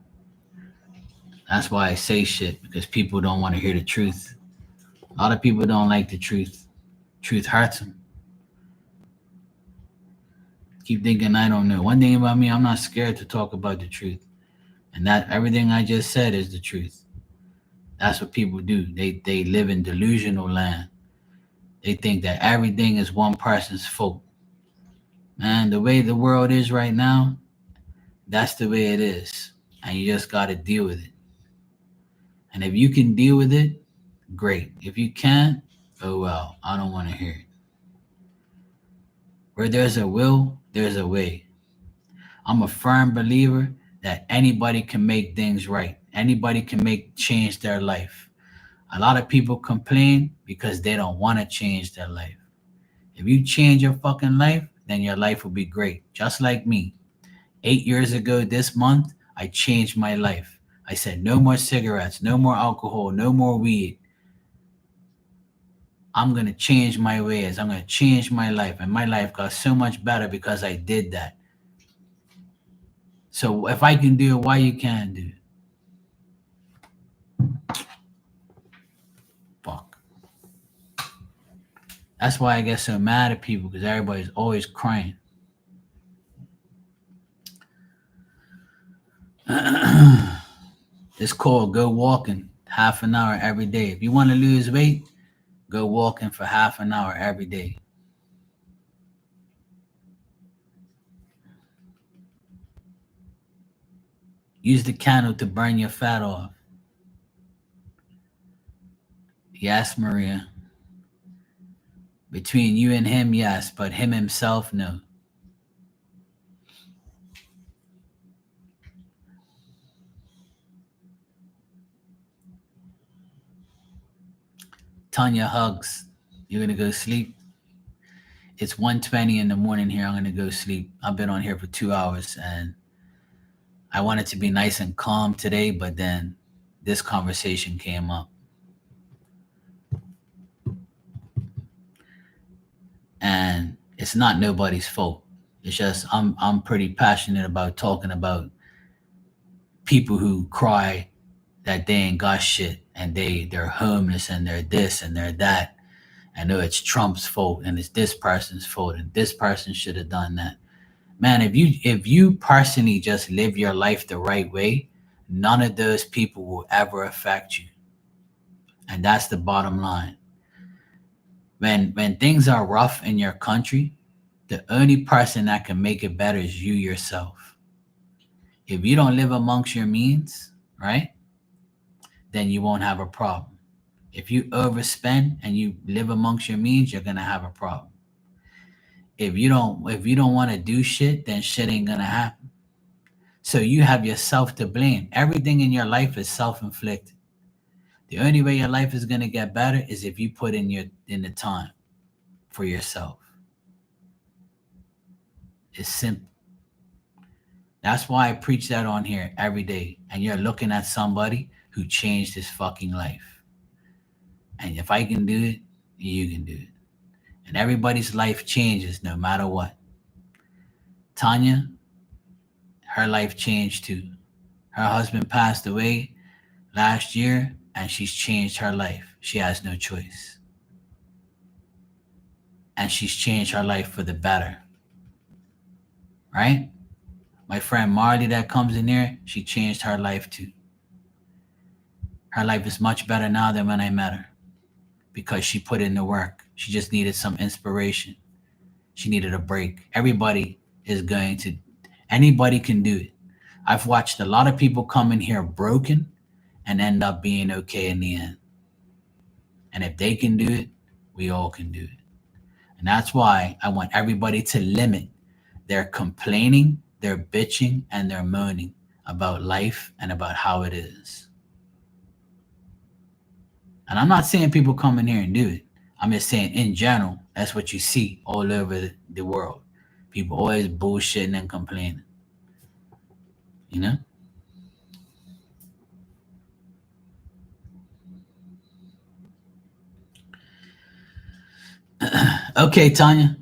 That's why I say shit because people don't want to hear the truth. A lot of people don't like the truth. Truth hurts them. Keep thinking I don't know. One thing about me, I'm not scared to talk about the truth. And that everything I just said is the truth. That's what people do. They live in delusional land. They think that everything is one person's fault. Man, the way the world is right now, that's the way it is. And you just got to deal with it. And if you can deal with it, great. If you can't, oh well, I don't want to hear it. Where there's a will, there's a way. I'm a firm believer that anybody can make things right. Anybody can make change their life. A lot of people complain because they don't want to change their life. If you change your fucking life, then your life will be great. Just like me. 8 years ago this month, I changed my life. I said no more cigarettes, no more alcohol, no more weed. I'm going to change my ways. I'm going to change my life. And my life got so much better because I did that. So if I can do it, why you can't do it? Fuck. That's why I get so mad at people because everybody's always crying. It's called go walking half an hour every day. If you want to lose weight, go walking for half an hour every day. Use the candle to burn your fat off. Yes, Maria. Between you and him, yes, but him himself, no. Tanya hugs. You're gonna go sleep. It's 1:20 in the morning here. I'm gonna go sleep. I've been on here for 2 hours and I wanted to be nice and calm today, but then this conversation came up. And it's not nobody's fault. It's just I'm pretty passionate about talking about people who cry that they ain't got shit and they're homeless and they're this and they're that. I know it's Trump's fault and it's this person's fault and this person should have done that. Man, if you personally just live your life the right way, none of those people will ever affect you. And that's the bottom line. When things are rough in your country, the only person that can make it better is you yourself. If you don't live amongst your means, right, then you won't have a problem. If you overspend and you live amongst your means, you're gonna have a problem. If you don't want to do shit, then shit ain't gonna happen. So you have yourself to blame. Everything in your life is self-inflicted. The only way your life is gonna get better is if you put in the time for yourself. It's simple. That's why I preach that on here every day. And you're looking at somebody who changed his fucking life. And if I can do it, you can do it. And everybody's life changes no matter what. Tanya, her life changed too. Her husband passed away last year, and she's changed her life. She has no choice. And she's changed her life for the better. Right? My friend Marley that comes in here, she changed her life too. Her life is much better now than when I met her because she put in the work. She just needed some inspiration. She needed a break. Anybody can do it. I've watched a lot of people come in here broken and end up being okay in the end. And if they can do it, we all can do it. And that's why I want everybody to limit their complaining, their bitching, and their moaning about life and about how it is. And I'm not saying people come in here and do it. I'm just saying in general, that's what you see all over the world. People always bullshitting and complaining. You know? Okay, Tanya.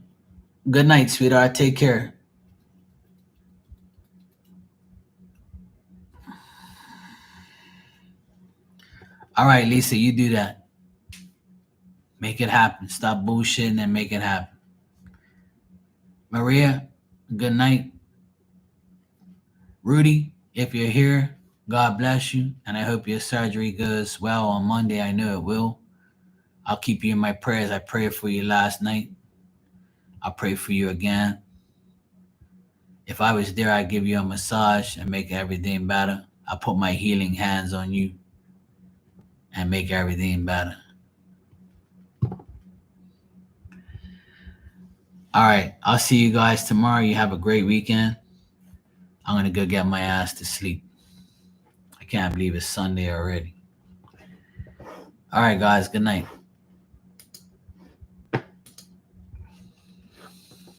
Good night, sweetheart. Take care. All right, Lisa, you do that. Make it happen. Stop bullshitting and make it happen. Maria, good night. Rudy, if you're here, God bless you. And I hope your surgery goes well on Monday. I know it will. I'll keep you in my prayers. I prayed for you last night. I'll pray for you again. If I was there, I'd give you a massage and make everything better. I'll put my healing hands on you and make everything better. All right. I'll see you guys tomorrow. You have a great weekend. I'm going to go get my ass to sleep. I can't believe it's Sunday already. All right, guys. Good night.